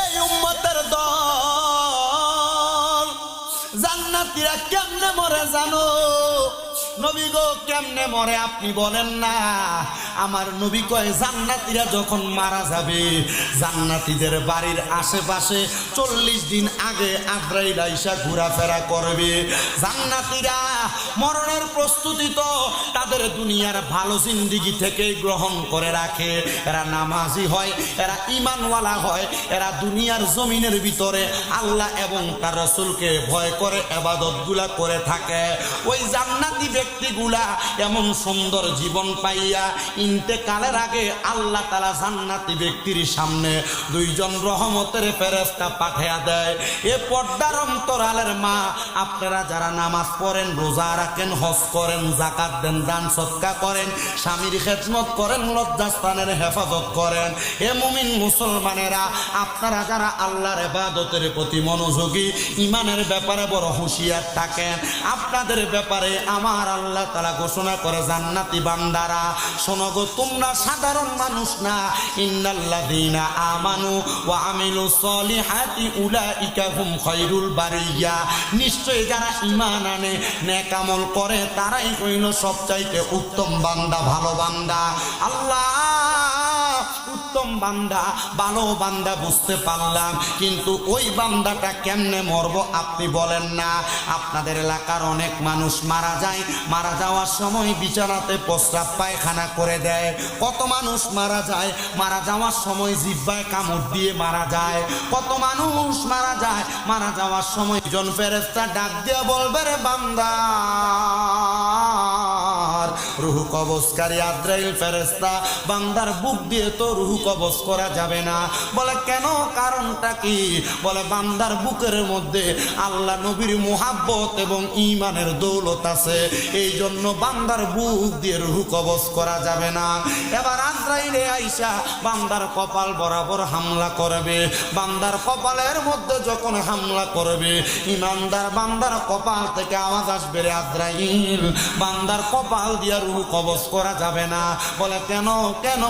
এই উম্মতের দল জান্নাতীরা কেমনে মরে জানো? নবী গো কেমনে মরে আপনি বলেন না। আমার নবী কয় জান্নাতীরা যখন মারা যাবে, জান্নাতীদের বাড়ির আশেপাশে 40 দিন আগে আজরাইল আইসা ঘোরাফেরা করবে। জান্নাতীরা মরণের প্রস্তুতি তো তাদের দুনিয়ার ভালো জিন্দেগি থেকে গ্রহণ করে রাখে। এরা নামাজি হয়, এরা ঈমানওয়ালা হয়, এরা দুনিয়ার জমিনের ভিতরে আল্লাহ এবং তার রাসূলকে ভয় করে ইবাদতগুলা করে থাকে। ওই জান্নাতি ব্যক্তিগুলা এমন সুন্দর জীবন পাইয়া ইন্তেকালের আগে আল্লাহ তাআলা জান্নাতি ব্যক্তির সামনে 2 জন রহমতের ফেরেশতা পাঠিয়ে দেয়। এ পর্দার অন্তরালের মা, আপনারা যারা নামাজ পড়েন, রোজা রাখেন, হজ করেন, যাকাত দেন, দান সদকা করেন, স্বামীর খেদমত করেন, লজ্জাস্থানের হেফাজত করেন, এ মুমিন মুসলমানেরা, আপনারা যারা আল্লাহর ইবাদতের প্রতি মনোযোগী, ঈমানের ব্যাপারে বড় হুঁশিয়ার থাকেন, আপনাদের ব্যাপারে আমার আল্লাহ তাআলা ঘোষণা করে জান্নাতি বান্দারা শোনো গো, তোমরা সাধারণ মানুষ না। ইন্নাল্লাযীনা আমানু ওয়া আমিলুস সলিহাতি উলাইকা হুম খায়রুল বারিয়া। নিশ্চয়ই যারা ঈমান আনে, নেক আমল করে, তারাই হইল সবচাইতে উত্তম বান্দা, ভালো বান্দা। আল্লাহ উত্তম বান্দা, ভালো বান্দা বুঝতে পারলাম, কিন্তু ওই বান্দাটা কেমনে মরবো আপনি বলেন না। আপনাদের এলাকার অনেক মানুষ মারা যায়, মারা যাওয়ার সময় বিছানাতে প্রস্রাব পায়খানা করে দেয়। কত মানুষ মারা যায়, মারা যাওয়ার সময় জিহ্বায় কামড় দিয়ে মারা যায়। কত মানুষ মারা যায়, মারা যাওয়ার সময় জন ফেরেশতা ডাক দিয়ে বলবে, রে বান্দা, রুহু কবজকারী আজরাইল ফেরেশতা বান্দার বুক দিয়ে তো রুহু কবজ করা যাবে না। বলে কেন? কারণটা কি? বলে বান্দার বুকের মধ্যে আল্লাহ নবীর মুহাব্বত এবং ঈমানের দৌলত আছে, এই জন্য বান্দার বুক দিয়ে রুহু কবজ করা যাবে না। এবার আজরাইলে আইসা বান্দার কপাল বরাবর হামলা করবে। বান্দার কপালের মধ্যে যখন হামলা করবে, ঈমানদার বান্দার কপাল থেকে আওয়াজ আসবে, রে আজরাইল, বান্দার কপাল দিয়া রুহু কবজ করা যাবে না। বলে কেন? কেন?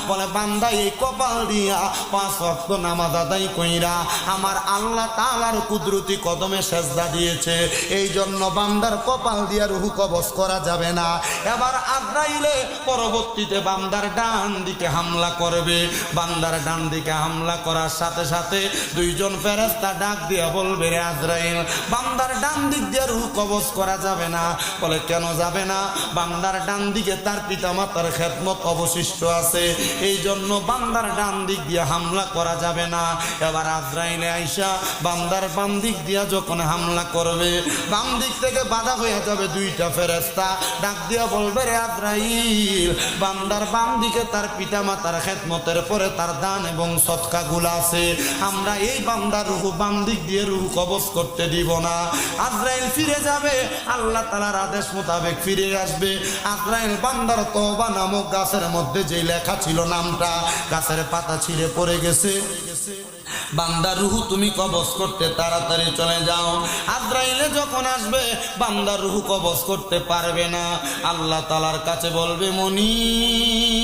বলে বান্দা এই কপাল দিয়া 5 ওয়াক্ত নামাজ আদায় কইরা আমার আল্লাহ তাআলার কুদরতি কদমে সেজদা দিয়েছে, এই জন্য বান্দার কপাল দিয়া রুহু কবজ করা যাবে না। এবার আজরাইলে পরবর্তীতে বান্দার ডান দিকে হামলা করবে। বান্দার ডান দিকে হামলা করার সাথে সাথে 2 জন ফেরেশতা ডাক দিয়া বলবে, রে আজরাইল, বান্দার ডান দিক দিয়ে রুহু কবজ করা যাবে না। বলে কেন যাবে না? বান্দার ডান দিকে তার পিতামাতার খেদমত অবশিষ্ট আছে, এই জন্য বান্দার ডান দিক দিয়ে হামলা করা যাবে না। এবার আজরাইলে আইসা বান্দার বাম দিক দিয়া যখন হামলা করবে, বাম দিক থেকে বাধা হয়ে যাবে 2টা ফেরেশতা ডাক দিয়া বলবে, রে আজরাইল, বান্দার বাম দিকে তার পিতামাতার খেদমতের পরে তার দান এবং সদকা গুলা আছে, আমরা এই বান্দার রুহু বাম দিক দিয়ে রুহু কবজ করতে দিব না। আজরাইল ফিরে যাবে, আল্লাহ তাআলার আদেশ মোতাবেক ফিরে আসবে। আজরাইল বান্দার তওবা নামক গাছের মধ্যে যে লেখা ছিল নামটা, গাছের পাতা ছিঁড়ে পড়ে গেছে। বান্দার রুহু তুমি কবজ করতে তাড়াতাড়ি চলে যাও। আজরাইলে যখন আসবে বান্দার রুহু কবজ করতে পারবে না। আল্লাহ তাআলার কাছে বলবে, মনিব,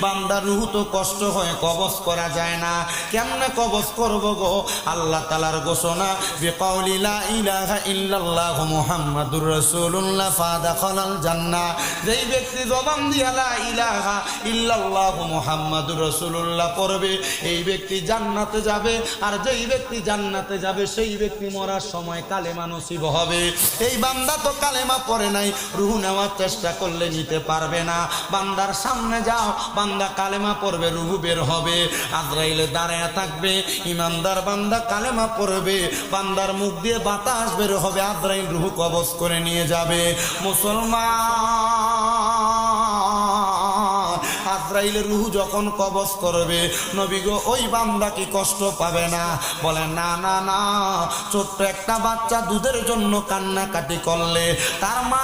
বান্দার রুহু তো কষ্ট হয়, কবজ করা যায় না, কেমনে কবজ করব গো? আল্লাহ তাআলার ঘোষণা, বিকাউলি লা ইলাহা ইল্লাল্লাহ মুহাম্মাদুর রাসূলুল্লাহ ফাদাখালাল জান্নাহ। যেই ব্যক্তি জবান দিয়া লা ইলাহা ইল্লাল্লাহ মুহাম্মাদুর রাসূলুল্লাহ পড়বে, এই ব্যক্তি জান্নাতে যাবে। আর যেই ব্যক্তি জান্নাতে যাবে সেই ব্যক্তি মরার সময় কালেমা নসিব হবে। এই বান্দা তো কালেমা পড়ে নাই, রুহু নেওয়ার চেষ্টা করলে নিতে পারবে না। বান্দার সামনে যাও, বান্দা কালেমা পড়বে, রুহু বের হবে। আজরাইলে দাঁড়ায় থাকবে, ইমানদার বান্দা কালেমা পড়বে, বান্দার মুখ দিয়ে বাতাস বের হবে, আজরাইল রুহু কবজ করে নিয়ে যাবে। মুসলমান, আজরাইলের রুহু যখন কবজ করবে, নবী গো ওই বান্দা কি কষ্ট পাবে না? বলে না না না, ছোট্ট একটা বাচ্চা দুধের জন্য কান্নাকাটি করলে তার মা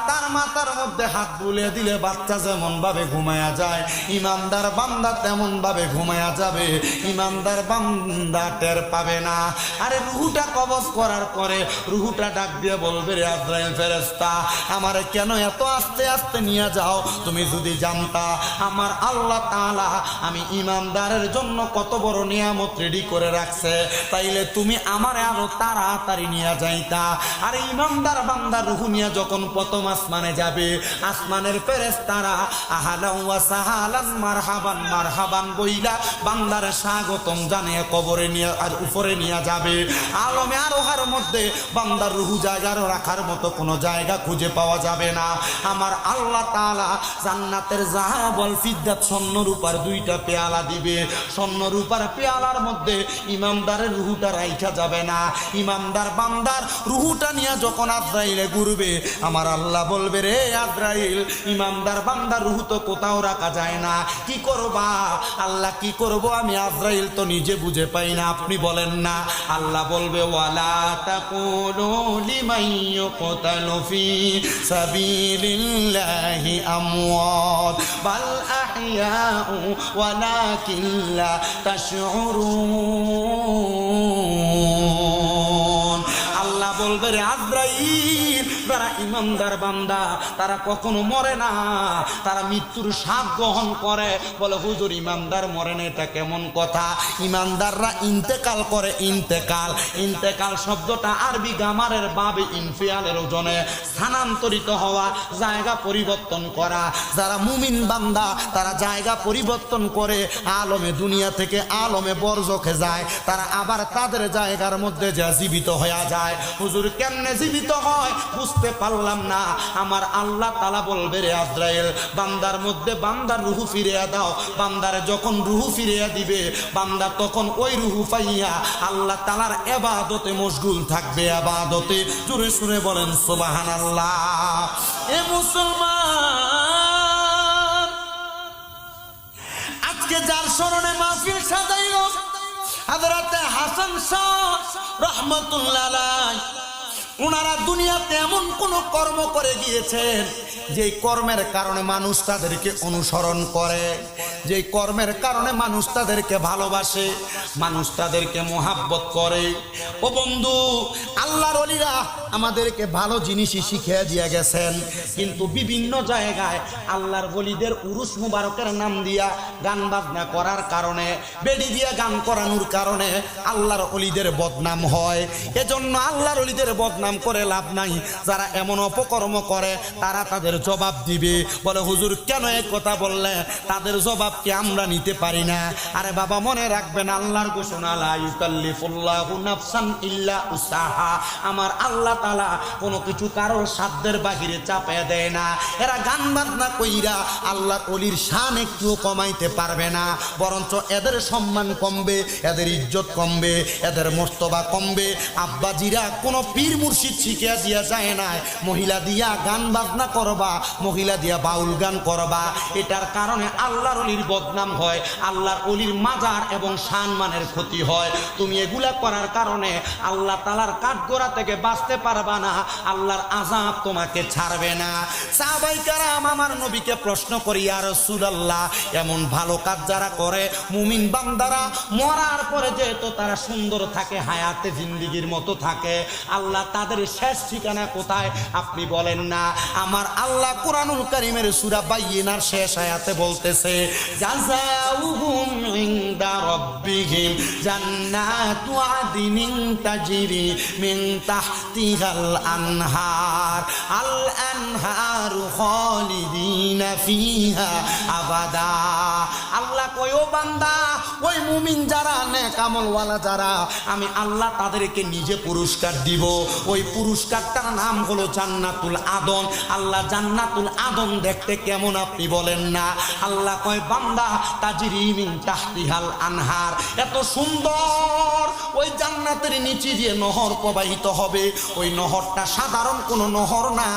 তার মাথার মধ্যে হাত বুলিয়ে দিলে বাচ্চা যেমন ভাবে ঘুমায়া যায়, ইমানদার বান্দা তেমন ভাবে ঘুমায়া যাবে। ইমানদার বান্দা টের পাবে না। আরে রুহুটা কবজ করার পরে রুহুটা ডাক দিয়ে বলবে, রে আজরাইল ফেরেশতা, আমারে কেন এত আস্তে আস্তে নিয়ে যাও? তুমি যদি জানতা আমার আল্লাহ তাআলা আমি ইমানদারের জন্য কত বড় নিয়ামত রেডি করে রাখছে, তাইলে তুমি আমারে আরো তাড়াতাড়ি নিয়ে যাইতা। আরে ইমানদার বান্দা রুহু নিয়ে যখন প্রথম আসমানে যাবে, আসমানের ফেরেশতারা আহলান ওয়া সাহালান মারহাবান মারহাবান বইলা বান্দার স্বাগতম জানিয়ে কবরে নিয়ে আর উপরে নিয়ে যাবে। আলমে আরোহার মধ্যে বান্দার রুহু জায়গা রাখার মতো কোনো জায়গা খুঁজে পাওয়া যাবে না। আমার আল্লাহ তাআলা জান্নাতের যাহাব ওয়াল ফিদ্দাত স্বর্ণ রূপার দুইটা পেয়ালা দিবে। স্বর্ণ রূপার পেয়ালার মধ্যে ইমানদারের রুহুটা রাইখা যাবে না। ইমানদার বান্দার রুহুটা নিয়ে যখন আজরাইলে ঘুরবে, আমার আল্লাহ বলবে, রে আজরাইল, ইমানদার বান্দার রুহু তো কোথাও রাখা যায় না, কি করবা? আল্লাহ কি করব আমি আজরাইল তো নিজে বুঝে পাই না, আপনি বলেন না। আল্লাহ বলবে, ওয়ালা তাকুলু লিমান ইউকতালু ফি সাবিলিল্লাহি আমওয়াত বাল আহইয়াউ ওয়ালাকিন লা তাশউরুন। আল্লাহ বলবে, রে আজরাইল, যারা ইমানদার বান্দা তারা কখনো মরে না, তারা মৃত্যুর স্বাদ গ্রহণ করে। বলে, হুজুর ইমানদার মরে না, এটা কেমন কথা? ইমানদাররা ইন্তেকাল করে। ইন্তেকাল, ইন্তেকাল শব্দটা আরবি গামারের বাবে ইনফিয়ালের ওজনে স্থানান্তরিত হওয়া, জায়গা পরিবর্তন করা। যারা মুমিন বান্দা তারা জায়গা পরিবর্তন করে আলমে দুনিয়া থেকে আলমে বরজখে যায়, তারা আবার তাদের জায়গার মধ্যে যা জীবিত হয়ে যায়। হুজুর কেমনে জীবিত হয় বুঝতে পারলাম না। আমার আল্লাহ তাআলা বলবে, রে আজরাইল, বান্দার মধ্যে বান্দার রুহু ফিরিয়ে দাও। বান্দারে যখন রুহু ফিরিয়ে দিবে, বান্দা তখন ওই রুহু পাইয়া আল্লাহ তাআলার ইবাদতে মশগুল থাকবে। ইবাদতে জোরে সুরে বলেন সুবহানাল্লাহ। এ মুসলমান, আজকে যার স্মরণে মাহফিল সাজাইল হযরতে হাসান শাহ রাহমাতুল্লাহ আলাইহি, ওনারা দুনিয়াতে এমন কোন কর্ম করে গিয়েছেন যে কর্মের কারণে মানুষ তাদেরকে অনুসরণ করে, যে কর্মের কারণে মানুষ তাদেরকে ভালোবাসে, মানুষ তাদেরকে মোহাব্বত করে। ও বন্ধু, আল্লাহর ওলিরা আমাদেরকে ভালো জিনিসই শিখিয়ে দিয়ে গেছেন, কিন্তু বিভিন্ন জায়গায় আল্লাহর ওলিদের উরুস মুবারকের নাম দিয়া গান বাজনা করার কারণে, বেড়ি দিয়া গান করানোর কারণে আল্লাহর ওলিদের বদনাম হয়। এজন্য আল্লাহর ওলিদের বদনাম করে লাভ নাই। যারা এমন অপকর্ম করে তারা তাদের জবাব দিবে। বলে, হুজুর কেন এই কথা বললে? তাদের জবাব কি আমরা নিতে পারি না? আরে বাবা, মনে রাখবেন আল্লাহর ঘোষণা, লা ইউকাল্লিফুল্লাহু নাফসান ইল্লা উসাহা। আমার আল্লাহ তাআলা কোনো কিছু কারোর সাধ্যের বাহিরে চাপিয়ে দেয় না। এরা গান বাজনা কইরা আল্লাহর ওলির শান একটু কমাইতে পারবে না, বরঞ্চ এদের সম্মান কমবে, এদের ইজ্জত কমবে, এদের মর্তবা কমবে। আব্বাজিরা কোনো পীর মুর্শিদ শিখিয়া দিয়া যায় না মহিলা দিয়া গান বাজনা করবা, মহিলা দিয়া বাউল গান করবা। এটার কারণে আল্লাহর ওলির বদনাম হয়, আল্লাহর ওলির মাজার এবং সম্মানের ক্ষতি হয়। তুমি এগুলা করার কারণে আল্লাহ তাআলার কাঠগড়া থেকে বাঁচতে পারবা না, আল্লাহর আযাব তোমাকে ছাড়বে না। সাহাবায়ে কেরাম আমার নবীকে প্রশ্ন করি, ইয়া রাসূলুল্লাহ, এমন ভালো কাজ যারা করে মুমিন বান্দারা মরার পরে যেহেতু তারা সুন্দর থাকে, হায়াতে জিন্দেগির মতো থাকে, আল্লাহ তাদের শেষ ঠিকানা কোথায় আপনি বলেন না? আমার আল্লাহ কুরআনুল কারীমের সূরা বাইয়িনার শেষ আয়াতে বলতেছে, জাযাউহুম ইনদা রাব্বিহিম জান্নাতু আদনিন তাজরি মিন তাহতিহাল আনহার আল আনহারু খালিদিনা ফিহা আবাদা। আল্লাহ কয়, ও বান্দা, ওই মুমিন যারা, নেক আমলওয়ালা যারা, আমি আল্লাহ তাদেরকে নিজে পুরস্কার দিব। ওই পুরস্কারটার নাম হলো জান্নাতুল আদন। আল্লাহ জান্নাতুল আদন দেখতে কেমন আপনি বলেন না? আল্লাহ কয়, বান্দা, তাজরি মিন তাহতিহাল আনহার, এত সুন্দর ওই জান্নাতের নিচে দিয়ে নহর প্রবাহিত হবে। ওই নহরটা সাধারণ কোনো নহর না,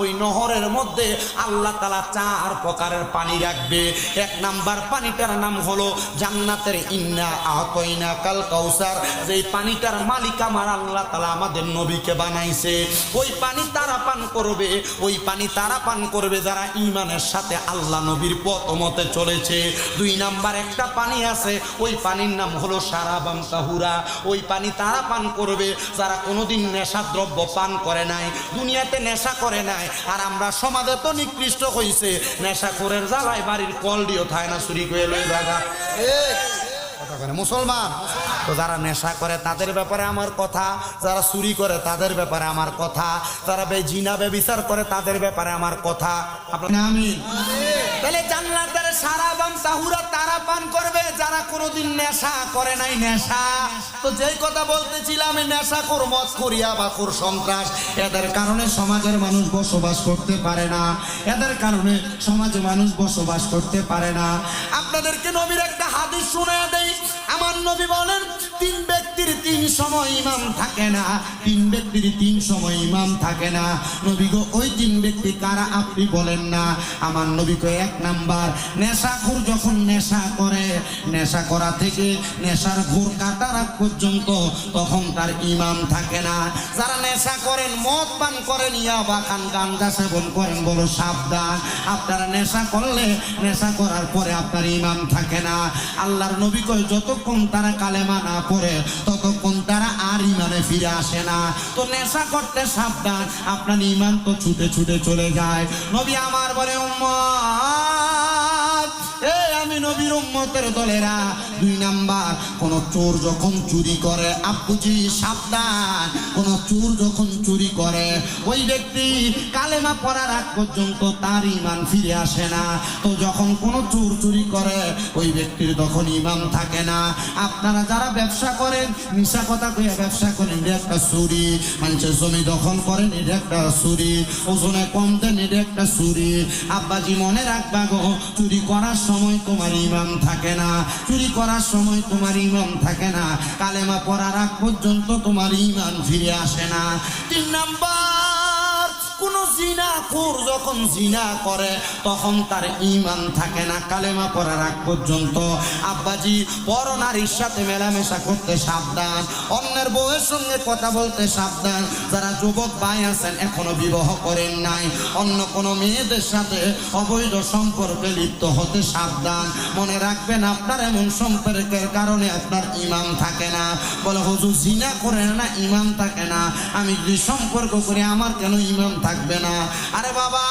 ওই নহরের মধ্যে আল্লাহ তাআলা 4 প্রকারের পানি রাখবে। 1 নাম্বার পানিটার নাম হলো জান্নাতের ইন্না আতাইনা কাল কাউসার, যেই পানিটার মালিক আমার আল্লাহ তাআলা আমাদের নবীকে বানাইছে। ওই পানি তারা পান করবে, ওই পানি তারা পান করবে যারা ঈমানের সাথে আল্লাহ নবীর পথ মতে চলেছে। 2 নাম্বার একটা পানি আছে, ওই পানির নাম হলো শারাবান তাহুরা। ওই পানি তারা পান করবে যারা কোনোদিন নেশা দ্রব্য পান করে নাই, দুনিয়াতে নেশা করে নাই। আর আমরা সমাজে তো নিকৃষ্ট হইছে, নেশাখোরের জ্বালায় বাড়ির কলডিও থায় না, চুরি করে লই জায়গা কথা করে মুসলমান। তো যারা নেশা করে তাদের ব্যাপারে আমার কথা, যারা চুরি করে তাদের ব্যাপারে আমার কথা, যারা জিনা ব্যভিচার করে তাদের ব্যাপারে আমার কথা। আপনার আমিন। তাহলে জান্নাতের শারাবান তাহুরা তারা পান করবে যারা কোনোদিন নেশা করে নাই। নেশা তো যেই কথা বলতেছিলাম, নেশাখোর, মদখোর, ইয়াবাখোর, সন্ত্রাস, এদের কারণে সমাজের মানুষ বসবাস করতে পারে না, এদের কারণে সমাজে মানুষ বসবাস করতে পারে না। আপনাদেরকে নবীর একটা হাদিস শুনিয়ে দেই। আমার নবী বলেন 3 ব্যক্তির 3 সময় ইমাম থাকে না, 3 ব্যক্তির 3 সময় ইমাম থাকে না। নবী গো ওই 3 ব্যক্তি কারা আপনি বলেন না? আমার নবী কয় 1 নাম্বার নেশাখোর যখন নেশা করে, নেশা করা থেকে নেশার ঘোর কাটার আগ পর্যন্ত তখন তার ইমাম থাকে না। যারা নেশা করেন, মদ পান করেন, ইয়াবা খান, গাঁজা সেবন করেন, বলো সাবধান। আপনারা নেশা করলে, নেশা করার পরে আপনার ইমাম থাকে না। আল্লাহর নবী কয় যতক্ষণ তারা কালেমা না পড়ে ততক্ষণ তারা আর ইমানে ফিরে আসে না। তো নেশা করতে সাবধান, আপনার ইমান তো ছুটে ছুটে চলে যায়। নবী আমার বলে উম্মত, আমি নবীর উম্মতের দলেরা, 2 নাম্বার কোন চোর যখন চুরি করে, আব্বুজি সাবধান, কোন চোর যখন চুরি করে ওই ব্যক্তি কালেমা পড়ার আগ পর্যন্ত তার ইমান ফিরে আসে না। তো যখন কোন চোর চুরি করে ওই ব্যক্তির তখন ইমান থাকে না। আপনারা যারা ব্যবসা করেন, মিশা কথা কইয়া ব্যবসা করেন, এটা একটা চুরি। মানুষের জমি দখল করেন, এটা একটা চুরি। ওজনে কম দেন, এটা একটা চুরি। আব্বাজি মনে রাখবা গো, চুরি করার সময় তোমার ইমাম থাকে না, চুরি করার সময় তোমার ইমাম থাকে না, কালেমা পড়ার আগ পর্যন্ত তোমার ইমান ফিরে আসে না। 3 নাম্বার কোন জিনাখোর যখন জিনা করে তখন তার ঈমান থাকে না কালেমা পড়ার আগ পর্যন্ত। আব্বাজি পরনারীর সাথে মেলামেশা করতে সাবধান, অন্যের বউয়ের সঙ্গে কথা বলতে সাবধান। যারা যুবক ভাই আছেন এখনো বিবাহ করেন নাই, অন্য কোনো মেয়েদের সাথে অবৈধ সম্পর্কে লিপ্ত হতে সাবধান। মনে রাখবেন আপনার এমন সম্পর্কের কারণে আপনার ঈমান থাকে না। বলে হুজুর জিনা করে না ঈমান থাকে না, আমি যদি সম্পর্ক করি আমার কেন ঈমান থাকবে না? আরে বাবা,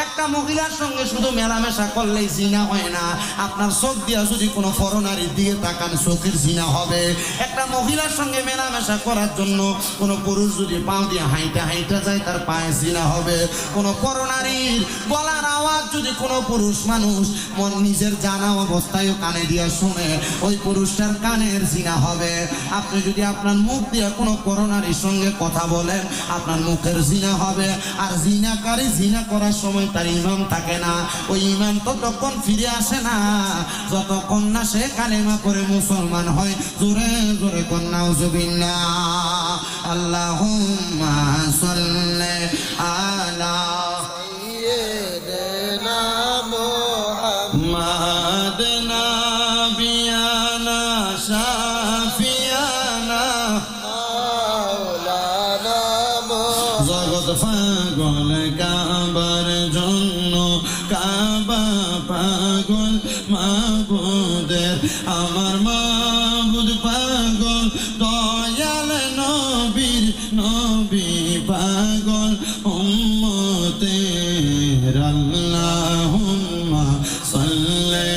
একটা মহিলার সঙ্গে শুধু মেলামেশা করলেই জিনা হয় না। আপনার চোখ দিয়া যদি কোনো পরনারীর দিকে তাকান চোখের জিনা হবে। একটা মহিলার সঙ্গে মেলামেশা করার জন্য কোনো পুরুষ যদি পা দিয়ে হাইটা হাইটা যায় তার পায়ে জিনা হবে। কোনো পরনারীর গলার আওয়াজ যদি কোনো পুরুষ মানুষ নিজের জানা অবস্থায় কানে দিয়া শুনে ওই পুরুষটার কানের জিনা হবে। আপনি যদি আপনার মুখ দিয়ে কোনো পরনারীর সঙ্গে কথা বলেন আপনার মুখের জিনা হবে। আর জিনাকারী জিনা করার সময় তার ইমাম থাকে না, ওই ইমাম ততক্ষণ ফিরে আসে না যতক্ষণ না সে কালেমা করে মুসলমান হয়। জোরে জোরে কন্যা নাউজুবিল্লাহ। আল্লাহুম্মা সাল্লি আলা সাইয়্যিদিনা মুহাম্মাদ নাবিয়ানা শাফিয়ানা মাওলানা। জগৎ পাগল কাবার জন্য, কাবা পাগল মাবুদের, আমার মাবুদ পাগল দয়াল নবীর, নবী পাগল উম্মতের। আল্লাহুম্মা সাল্লি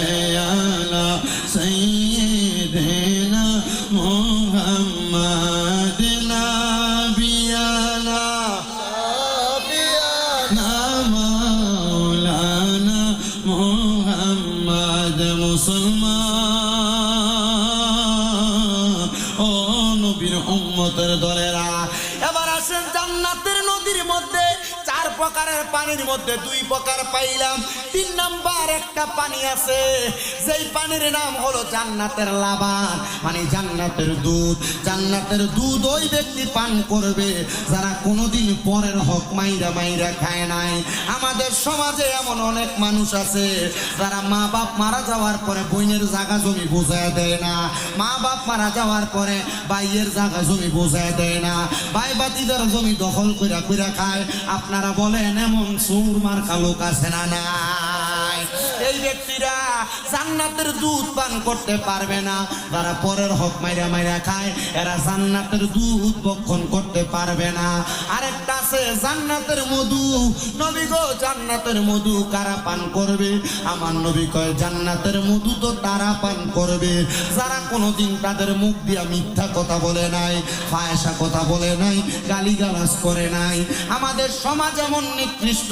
আলা সাইয়্যিদিনা মুহাম্মাদ নাবিয়ানা মাওলানা মুহাম্মদ। মুসলমান ও নবীর উম্মতের দলেরা, এবার আসেন জান্নাতের নদীর মধ্যে 4 প্রকারের পানির মধ্যে 2 প্রকার পাইলাম। 3 নাম্বার একটা পানি আছে, যেই পানির নাম হলো জান্নাতের লাবান, মানে জান্নাতের দুধ। জান্নাতের দুধ ওই ব্যক্তি পান করবে যারা কোনোদিন পরের হক মাইরা মাইরা খায় নাই। আমাদের সমাজে এমন অনেক মানুষ আছে যারা মা বাপ মারা যাওয়ার পরে বোনের জায়গা জমি বুঝায় দেয় না, মা বাপ মারা যাওয়ার পরে ভাইয়ের জায়গা জমি বুঝায় দেয় না, ভাই বাতিদের জমি দখল কইরা কইরা খায়। আপনারা বলেন এমন সুর মার্কা লোক আছে না নাই? এই ব্যক্তিরা জান্নাতের দুধ পান করতে পারবে না। যারা পরের হক মাইরা মাইরা খায় এরা জান্নাতের দুধ ভক্ষণ করতে পারবে না। আরেকটা আছে জান্নাতের মধু। নবী গো, জান্নাতের মধু কারা পান করবে? আমার নবী কয় জান্নাতের মধু তো তারা পান করবে যারা কোনোদিন তাদের মুখ দিয়া মিথ্যা কথা বলে নাই, ফায়সা কথা বলে নাই, গালিগালাজ করে নাই। আমাদের সমাজ এমন নিকৃষ্ট,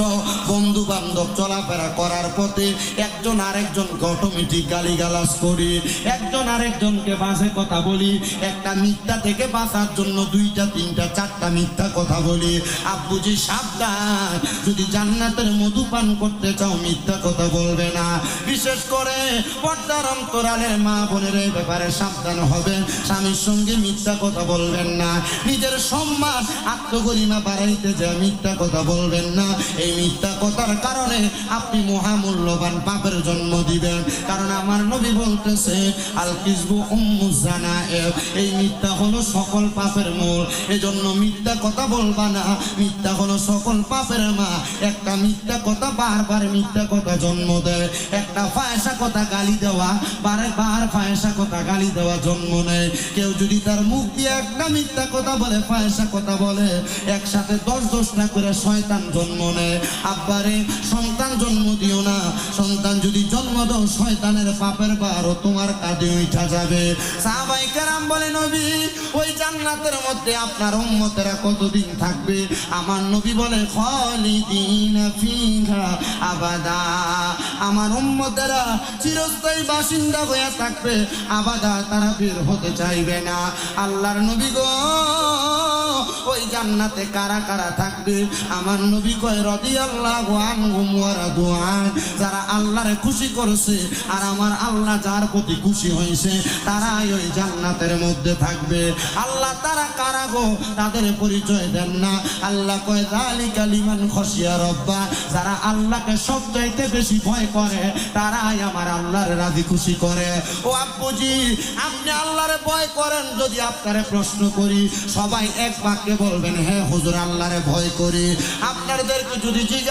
বন্ধু বান্ধব চলাফেরা করার পথে একজন আরেকজনকে অটোমেটিক গালিগালাজ করি, একজন আরেকজনকে বাজে কথা বলি। একটা মিথ্যা থেকে বাঁচার জন্য 2টা 3টা 4টা মিথ্যা কথা বলি। আব্বুজি সাবধান, যদি জান্নাতের মধু পান করতে চাও মিথ্যা কথা বলবে না। বিশেষ করে পর্দার অন্তরালের মা বোনের এই ব্যাপারে সাবধান হবেন। স্বামীর সঙ্গে মিথ্যা কথা বলবেন না, নিজের সম্মান আত্মগরিমা বাড়াইতে যা মিথ্যা কথা বলবেন না। এই মিথ্যা কথার কারণে আপনি মহামূল্যবান পাপের জন্ম দিবেন। কারণ আমার নবী বলতেছে আল কিযবু উম্মুজ জানায়েব, এই মিথ্যা হলো সকল পাপের মূল। এজন্য মিথ্যা কথা বলবা না, মিথ্যা হলো সকল পাপের মা। একটা মিথ্যা কথা বারবার মিথ্যা কথা জন্ম দেয়, একটা ফায়সা কথা গালি দেওয়া বারবার ফায়সা কথা গালি দেওয়া জন্ম নেয়। কেউ যদি তার মুখ দিয়ে একটা মিথ্যা কথা বলে, ফায়সা কথা বলে, একসাথে 10-10টা করে শয়তান জন্ম নেয়। আব্বারে সন্তান জন্ম দিও না, সন্তান যদি জন্ম দাও শয়তানের পাপের ভারও তোমার কাঁধে উঠা যাবে। সাহাবায়ে কেরাম বলে নবী ওই জান্নাতের মধ্যে আপনার উম্মতেরা কতদিন থাকবে? আমার নবী বলে খালিদিনা ফিহা আবাদা, আমার উম্মতেরা চিরস্থায়ী বাসিন্দা হয়ে থাকবে, আবাদা, তারা বের হতে চাইবে না। আল্লাহর নবী গো, ওই জান্নাতে কারা কারা থাকবে? আমার নবী কয় রাদিয়াল্লাহু আনহুম ওয়া রাদু আন, যারা আল্লাহরে খুশি করেছে আর আমার আল্লাহ যার প্রতি খুশি হয়েছে তারাই ওই জান্নাতের মধ্যে থাকবে। আল্লাহ তারা কারা গো? তাদের পরিচয় দেন না। আল্লাহ কয় যালিকা লিমান খাশিয়া রাব্বা, যারা আল্লাহকে সবচাইতে বেশি ভয় করে তারাই আমার আল্লাহর রাজি খুশি করে। ও আব্বুজি, আপনি আল্লাহরে ভয় করেন? যদি আপনারে প্রশ্ন করি সবাই এক বাক্যে বলবেন হ্যাঁ হুজুর আল্লাহরে ভয় করি। আপনাদেরকে যদি জিজ্ঞাসা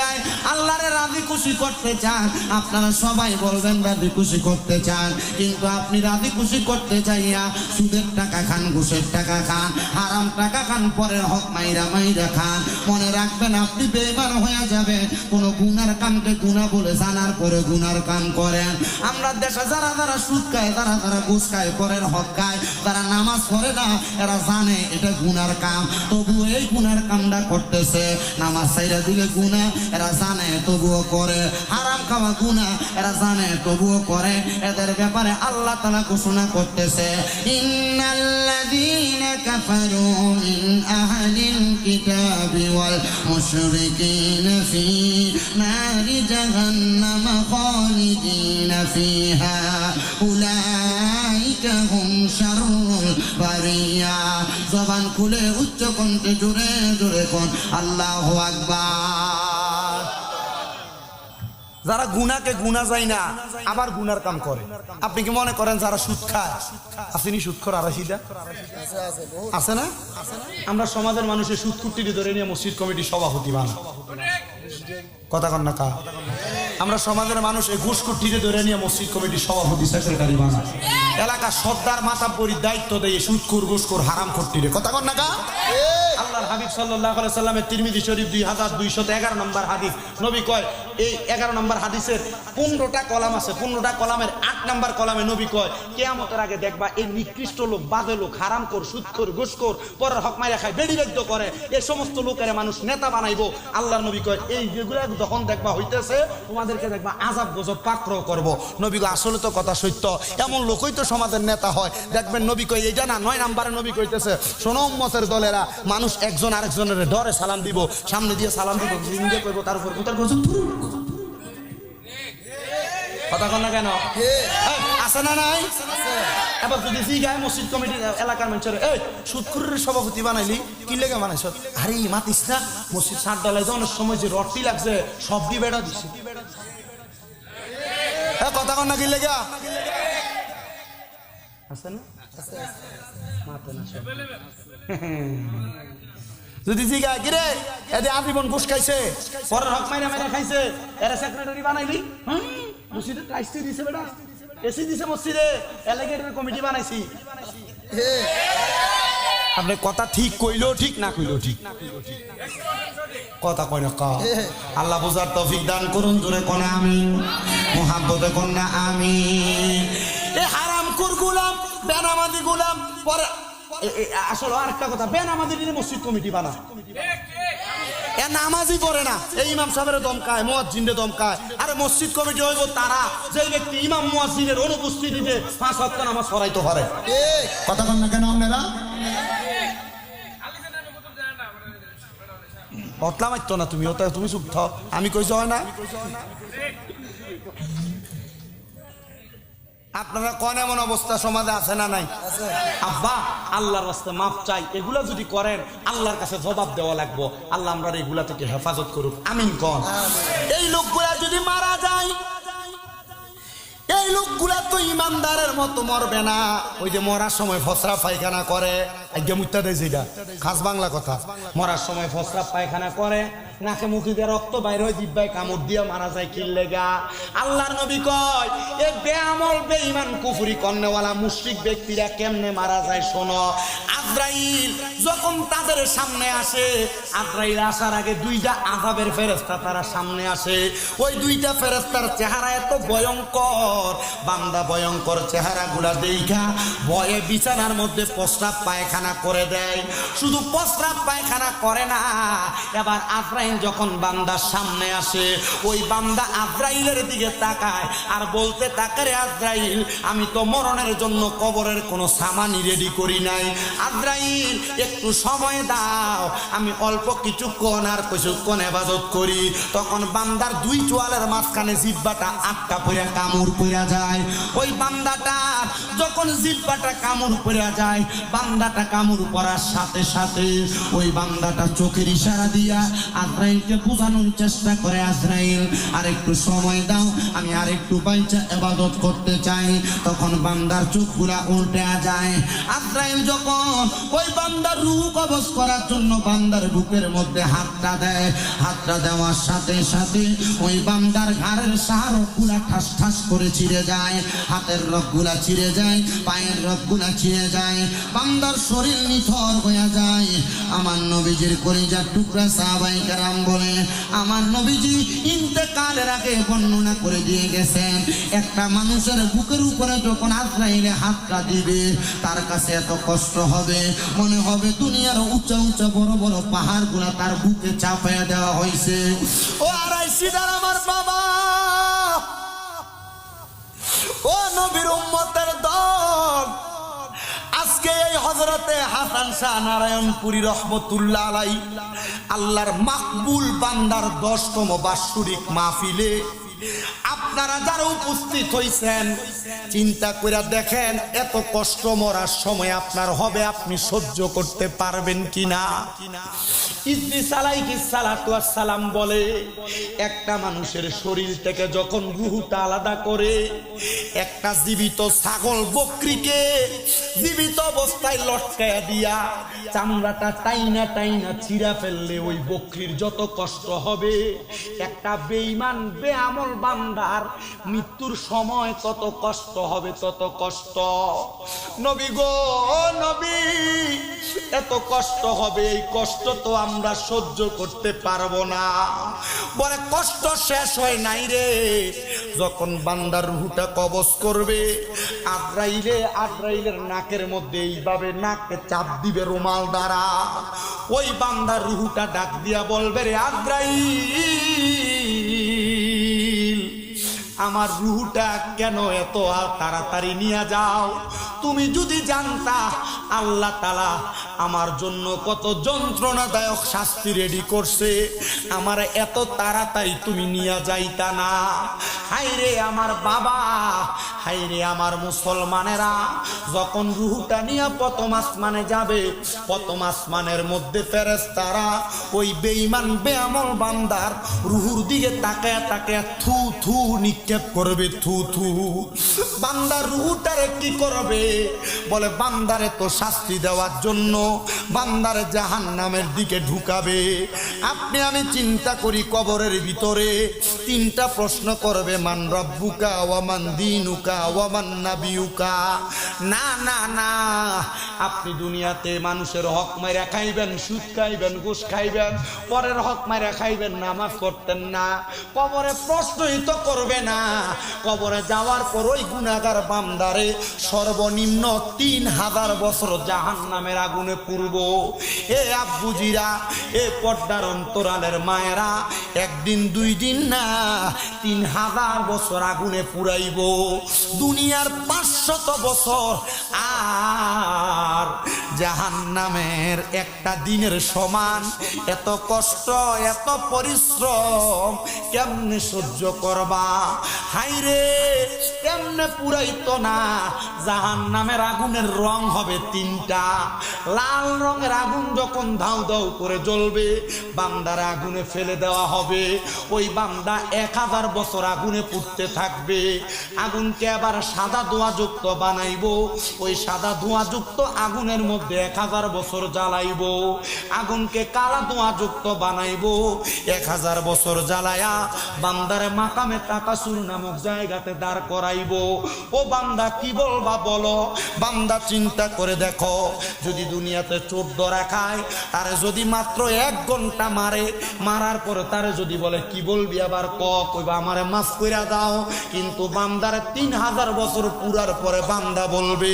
আল্লাহরে রাজি খুশি করতে চান, আপনারা সবাই বলবেন রাজি খুশি করতে চান। কিন্তু আপনি রাজি খুশি করতে চাইয়া সুদের টাকা খান, ঘুষের টাকা খান, হারাম টাকা খান, পরের হক মাইরা মাইরা খান। মনে রাখবেন আপনি বেঈমান হয়ে যাবেন। কোনো গুনার কামকে গুনাহ বলে জানার পরে গুনার কাম করেন। আমরা দেশে যারা যারা সুদ খায়, যারা যারা ঘুষ খায়, পরের হক খায়, যারা নামাজ পড়ে না, এরা জানে এটা গুনার কাম, তবুও এই গুনার কামটা করতেছে। নামাজ ছাইরা দিলে গুনাহ, এরা জানে তবুও করে। হারাম খাওয়া গুনাহ, এরা জানে তবুও করে। এদের ব্যাপারে আল্লাহ তাআলা ঘোষণা করতেছে ইন্নাল্লাযীনা কাফারু মিন আহলিল কিতাবি ওয়াল মুশরিকিনা ফি নারি জাহান্নাম খালিদিনা ফিহা উলাইকা হুম শাররুল বারিয়া। জবান খুলে উচ্চ কণ্ঠে জোরে জোরে কোন আল্লাহু আকবার। যারা গুনাহকে গুনাহ যায় না আবার গুনার কাম করে। আপনি কি মনে করেন যারা সুদ খায়, আসেনি সুদখোর আরাশিদা আছে না? আমরা সমাজের মানুষের সুদ কুট্টি ধরে নিয়ে মসজিদ কমিটির সভাপতি বানাই, কথা কন না কা? আমরা সমাজের মানুষ এই ঘুষ কুট্টিতে ধরে নিয়ে মসজিদ কমিটির সভাপতি সেক্রেটারি বানাই, এলাকার সর্দার মাতাব্বরির দায়িত্ব দেয় সুদখোর ঘুষখোর হারাম খট্টিরে, কথা কন না কা? আল্লাহর হাবিব সাল্লাল্লাহু আলাইহি সাল্লামের তিরমিজি শরীফ 2211 নম্বর হাদিস, নবী কয় এই 11 নম্বর হাদিসের 15টা কলাম আছে, 15টা কলামের 8 নম্বর কলামে নবী কয় কিয়ামতের আগে দেখবা এই নিকৃষ্ট লোক, বাজে লোক, হারামখোর, সুদখোর, ঘুষখোর, পরের হক মাইরা খায়, বেড়ি বেদ্য করে, এই সমস্ত লোকের মানুষ নেতা বানাইবো। আল্লাহর নবী কয় এই যেগুলো যখন দেখবা হইতেছে তোমাদেরকে দেখবা আযাব গজব পাকড়াও করব। নবী গো আসলে তো কথা সত্য, এমন লোকই তো সমাজের নেতা হয়, দেখবেন নবী কই এইটা না 9 নম্বরে নবী কইতেছে, শোনো উম্মতের দলেরা, মানুষ একজন আরেকজনের ডরে সালাম দিব, সামনে দিয়ে সালাম দিব, জিন্দে কইব, তার উপর কোথার গজব কথা কন না কেন? আছে না নাই? এবার যদি জিগায় মসজিদ কমিটির এলাকার মানুষের, এই সুদখুরের সভাপতি বানাইলি কি লেগে বানাইছ? আরে মাতিস না, মসজিদ সাত ডালাই অনেক সময় যে রডটি লাগছে সব দিয়ে বেড়া দিচ্ছে, কথা কন না কি লেগা? আছে না? মাতে না সব। যদি জিগায় কি রে এদের আজীবন ঘুষ খাইছে, পরের হক মাইরা মাইরা খাইছে, এরা সেক্রেটারি বানাইলি? মসজিদে টাইস দিছে বেটা, এসি দিছে মসজিদে, এলাকার কমিটি বানাইছি। আপনি কথা ঠিক কইলো ঠিক, না কইলো ঠিক, কথা কয় না কা। আল্লাহ বুঝার তৌফিক দান করুন, জোরে কোন আমিন, মুহাব্বতে কোন না আমিন। এ হারামখোর গোলাম, বেনামাজি গোলাম, পরে আসলে আরেকটা কথা, বেনামাজি মসজিদ কমিটি বানা, এ নামাজই পড়ে না, এই ইমাম সাহেবের দমকায়, মুয়াজ্জিনের দমকায়। আরে মসজিদ কমিটি হইব তারা যে ব্যক্তি ইমাম মুয়াজ্জিনের অনুপস্থিতিতে 5 ওয়াক্ত নামাজ পড়াইতে পারে। কথা বল না কেন আপনারা? পতলা মারতো না তুমি, ওটা তুমি চুপ থাও, আমি কইছ হয় না? আপনারা কোন এমন অবস্থা সমাজে আছে না নাই? আব্বা আল্লাহর রাস্তায় মাফ চাই, এগুলা যদি করেন আল্লাহর কাছে জবাব দেওয়া লাগবো। আল্লাহ আমরা এগুলা থেকে হেফাজত করুক, আমিন কোন। এই লোকগুলা যদি মারা যায়, এই লোকগুলা তো ইমানদারের মতো মরবে না, ওই যে মরার সময় ফসরা পায়খানা করে, আজ্ঞা মুত্তা দেয়, যেটা খাস বাংলা কথা, মরার সময় ফসরা পায়খানা করে, নাকে মুখে দিয়ে রক্ত বাইর হয়, জিব্বায় কামড় দিয়ে মারা যায় কি লেগা? আল্লাহর নবী কয় এ বেআমল বেঈমান কুফরি কর্নেওয়ালা মুশরিক ব্যক্তিরা কেমনে মারা যায় শোনো। আজরাইল যখন তাদের সামনে আসে, আজরাইল আসার আগে 2টা আযাবের ফেরেশতা তারা সামনে আসে, ওই 2টা ফেরেশতার চেহারা এত ভয়ঙ্কর, বান্দা ভয়ঙ্কর চেহারাগুলা দেইখা ভয়ে বিছানার মধ্যে প্রস্রাব পায়খানা করে দেয়। শুধু প্রস্রাব পায়খানা করে না, এবার আজরাইল যখন বান্দার সামনে আসে, ওই বান্দা আজরাইলের দিকে তাকায় আর বলতে থাকে, রে আজরাইল আমি তো মরণের জন্য কবরের কোনো সামানই রেডি করি নাই, আজরাইল একটু সময় দাও, আমি অল্প কিছুক্ষণ আর কিছুক্ষণ ইবাদত করি। তখন বান্দার 2 চোয়ালের মাঝখানে জিহ্বাটা আটকা পড়ে কামড় পড়ে যায়। ওই বান্দাটা যখন জিহ্বাটা কামড় পড়ে যায়, বান্দাটা কামড় পড়ার সাথে সাথে ওই বান্দাটা চোখের ইশারা দিয়া আজরাইলকে বোঝানোর চেষ্টা করে, আজরাইল আর একটু সময় দাও, আমি আর একটু বাইচা ইবাদত করতে চাই। তখন বান্দার চোখগুলা উল্টে যায়। আজরাইল যখন ওই বান্দার রূহ কবজ করার জন্য বান্দার বুকের মধ্যে হাতটা দেয়, হাতটা দেওয়ার সাথে সাথে ওই বান্দার ঘাড়ের সাহারগুলা ঠাস ঠাস করে ছিঁড়ে যায়, হাতের রগগুলা ছিঁড়ে যায়, পায়ের রগগুলা ছিঁড়ে যায়, বান্দার শরীর নিথর হয়ে যায়। আমার নবীজির কলিজার টুকরা সাহাবায়ে কেরাম বলে, আমার নবীজি ইন্তেকালের আগে বর্ণনা করে দিয়ে গেছেন, একটা মানুষের বুকের উপরে যখন আজরাইলে হাতটা দিবে, তার কাছে এত কষ্ট হবে, মনে হবে দুনিয়ার উঁচা উঁচা বড় বড় পাহাড়গুলা তার বুকে চাপাইয়া দেওয়া হয়েছে। ও আড়াইশিদার আমার বাবা, ও নবীর উম্মতের দল, আজকে এই হযরতে হাসান শাহ নারায়ণপুরী রহমতুল্লাহ আলাইহি আল্লাহর মাকবুল বান্দার 10তম বাৎসরিক মাহফিলে আপনারা যারা উপস্থিত হইছেন, চিন্তা করে দেখেন এত কষ্ট মরার সময় আপনার হবে, আপনি সহ্য করতে পারবেন কিনা? ইদ্রিস আলাইহিস সালাতু ওয়াস সালাম বলে, একটা মানুষের শরীর থেকে যখন রূহটা আলাদা করে, একটা জীবিত ছাগল বকরিকে জীবিত অবস্থায় লটকায়া দিয়া চামড়াটা টাইনা টাইনা ছিঁড়া ফেললে ওই বকরির যত কষ্ট হবে, একটা বেঈমান বেআমল বান্দার মৃত্যুর সময় কত কষ্ট হবে, তত কষ্ট। নবী গো নবী, এত কষ্ট হবে, এই কষ্ট তো আমরা সহ্য করতে পারবো না। বলে কষ্ট শেষ হয় নাই রে, যখন বান্দার রূহটা কবজ করবে, আজরাইলের নাকের মধ্যে এইভাবে নাকে চাপ দিবে রুমাল দ্বারা, ওই বান্দার রূহটা ডাক দিয়া বলবে, রে আজরাইল আমার রুহটা কেন এত তাড়াতাড়ি নিয়ে যাও? তুমি যদি জানতা আল্লাহ তাআলা আমার জন্য কত যন্ত্রণাদায়ক শাস্তি রেডি করছে, আমার এত তাড়াতাড়ি তুমি নিয়ে যাইতা না। হায়রে আমার বাবা, হায়রে আমার মুসলমানেরা, যখন রুহটা নিয়ে প্রথম আসমানে যাবে, প্রথম আসমানের মধ্যে ফেরেশতারা ওই বেঈমান বেআমল বান্দার রুহুর দিকে তাকায় তাকায় থু থু নিক্ষেপ করবে, থু থু। বান্দার রুহুটারে কি করবে? বলে বান্দারে তো শাস্তি দেওয়ার জন্য বান্দারে জাহান্নামের দিকে ঢুকাবে। আপনি আমি চিন্তা করি, কবরের ভিতরে তিনটা প্রশ্ন করবে, মান রব্বুকা ওয়া মান দীনুকা ওয়া মান নাবিয়ুকা। না না না, আপনি দুনিয়াতে মানুষের হক মাইরা খাইবেন, সুদ খাইবেন, ঘুষ খাইবেন, পরের হক মাইরা খাইবেন, নামাজ পড়তেন না, কবরে প্রশ্নই তো করবে না। কবরে যাওয়ার পর ওই গুনাহগার বান্দারে সর্বনিম্ন 3000 বছর জাহান্নামের আগুনে পুরব। এ আব্বুজিরা, এ পর্দার অন্তরালের মায়েরা, একদিন দুই দিন না, 3000 বছর আগুনে পুরাইব। দুনিয়ার 500 বছর আর জাহান্নামের একটা দিনের সমান। এত কষ্ট, এত পরিশ্রম কেমনে সহ্য করবা? হাইরে, কেমনে পুরাইতো না? জাহান্নামের আগুনের রং হবে 3টা। লাল রঙের আগুন যখন ধাউ ধাউ করে জ্বলবে, বান্দার আগুনে ফেলে দেওয়া হবে। ওই বান্দা 1000 বছর আগুনে পুড়তে থাকবে। আগুনকে আবার সাদা ধোঁয়াযুক্ত বানাইবো। ওই সাদা ধোঁয়াযুক্ত আগুনের মধ্যে 1000 বছর জ্বালাইব। আগুনকে কালা ধোঁয়াযুক্ত বানাইবো। 1000 বছর জ্বালায়া বান্দারে মাকামে তাকাসুর নামক জায়গাতে দাঁড় করাইব। ও বান্দা, কি বলবা বলো? বান্দা চিন্তা করে দেখো, যদি দুনিয়াতে চোর ধরা খায়, তারে যদি মাত্র 1 ঘন্টা মারে, মারার পরে তারে যদি বলে কি বলবি আবার কইবা আমারে মাফ কইরা দাও, কিন্তু বান্দারে 3000 বছর পুরার পরে বান্দা বলবে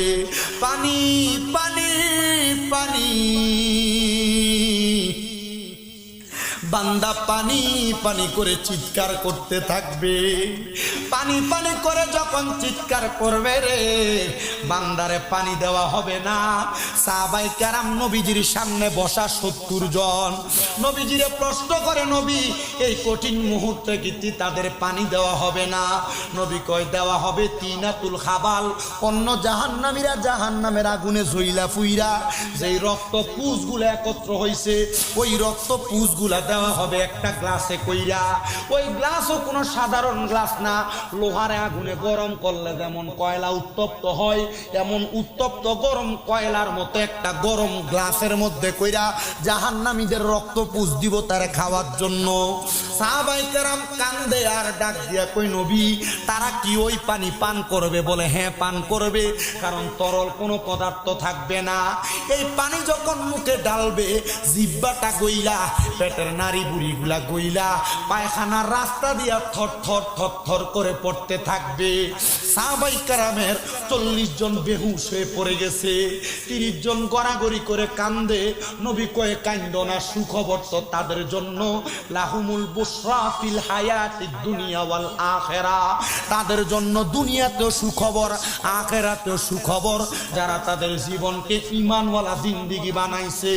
পানি পানি পানি। বান্দা পানি পানি করে চিৎকার করতে থাকবে। পানি পানি করে যখন চিৎকার করবে রে, বান্দারে পানি দেওয়া হবে না। সাহাবায়ে কেরাম নবীজির সামনে বসা 70 জন নবীজিরে প্রশ্ন করে, নবী এই কঠিন মুহূর্তে কি তাদের পানি দেওয়া হবে না? নবী কয় দেওয়া হবে। তিনাতুল খাবাল, অন্য জাহান্নামীরা জাহান্নামের আগুনে জ্বইলা ফুইরা যেই রক্ত পুষগুলো একত্র হইছে, ওই রক্ত পুষগুলা দেওয়া হবে একটা গ্লাসে কইরা। ওই গ্লাসও কোনো সাধারণ গ্লাস না, লোহার আগুনে গরম করলে যেমন কয়লা উত্তপ্ত হয়, এমন উত্তপ্ত গরম কয়লার মতো একটা গরম গ্লাসের মধ্যে কইরা জাহান্নামীদের রক্ত পুষ দিব তারে খাওয়ার জন্য। সাহাবায়ে কেরাম কান্দে আর ডাক দিয়া কই, নবী তারা কি ওই পানি পান করবে? বলে হ্যাঁ, পান করবে, কারণ তরল কোনো পদার্থ থাকবে না। এই পানি যখন মুখে ডালবে, জিহ্বাটা গইলা, পেটের নাড়ি বুড়িগুলা গইলা, পায়খানার রাস্তা দিয়া থর থর থর থর করে পড়তে থাকবে। সাহাবায়ে কেরামের 40 জন বেহুশ হয়ে পড়ে গেছে, 30 জন গড়াগড়ি করে কান্দে। নবী কয়ে কান্দো না, সুখবর তো তাদের জন্য, লাহুমুল বুশরা ফিল হায়াতিদ দুনিয়া ওয়াল আখিরা। তাদের জন্য দুনিয়াতেও সুখবর, আখিরাতেও সুখবর। যারা তাদের জীবনকে ঈমানওয়ালা জিন্দেগি বানাইছে,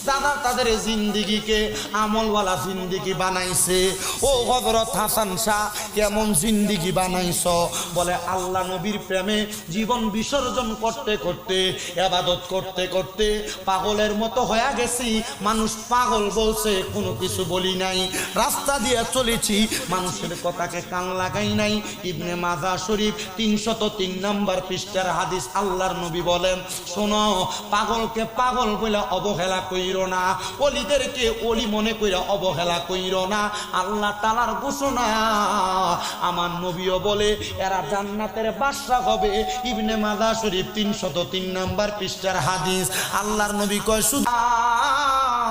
যারা তাদের জিন্দেগিকে আমলওয়ালা জিন্দেগি বানাইছে। ও হযরত হাসান শাহ, কেমন জিন্দেগি বানাইছ? বলে আল্লাহ নবীর প্রেমে জীবন বিসর্জন করতে করতে, ইবাদত করতে করতে পাগলের মতো হয়ে গেছি। মানুষ পাগল বলছে, কোনো কিছু বলি নাই, রাস্তা দিয়ে চলেছি, মানুষের কথাকে কান লাগাই নাই। ইবনে মাজাহ শরীফ 303 নম্বর পৃষ্ঠার হাদিস। আল্লাহর নবী বলেন, শোনো, পাগলকে পাগল বলে অবহেলা কইরো না, ওলিদেরকে ওলি মনে কইরা অবহেলা কইরো না। আল্লাহ তাআলার ঘোষণা, আমার নবীও বলে এরা জান্নাতের বাদশা হবে। ইবনে মাজাহ শরীফ 303 নম্বর পৃষ্ঠার হাদিস। আল্লাহর নবী কয়, শুধু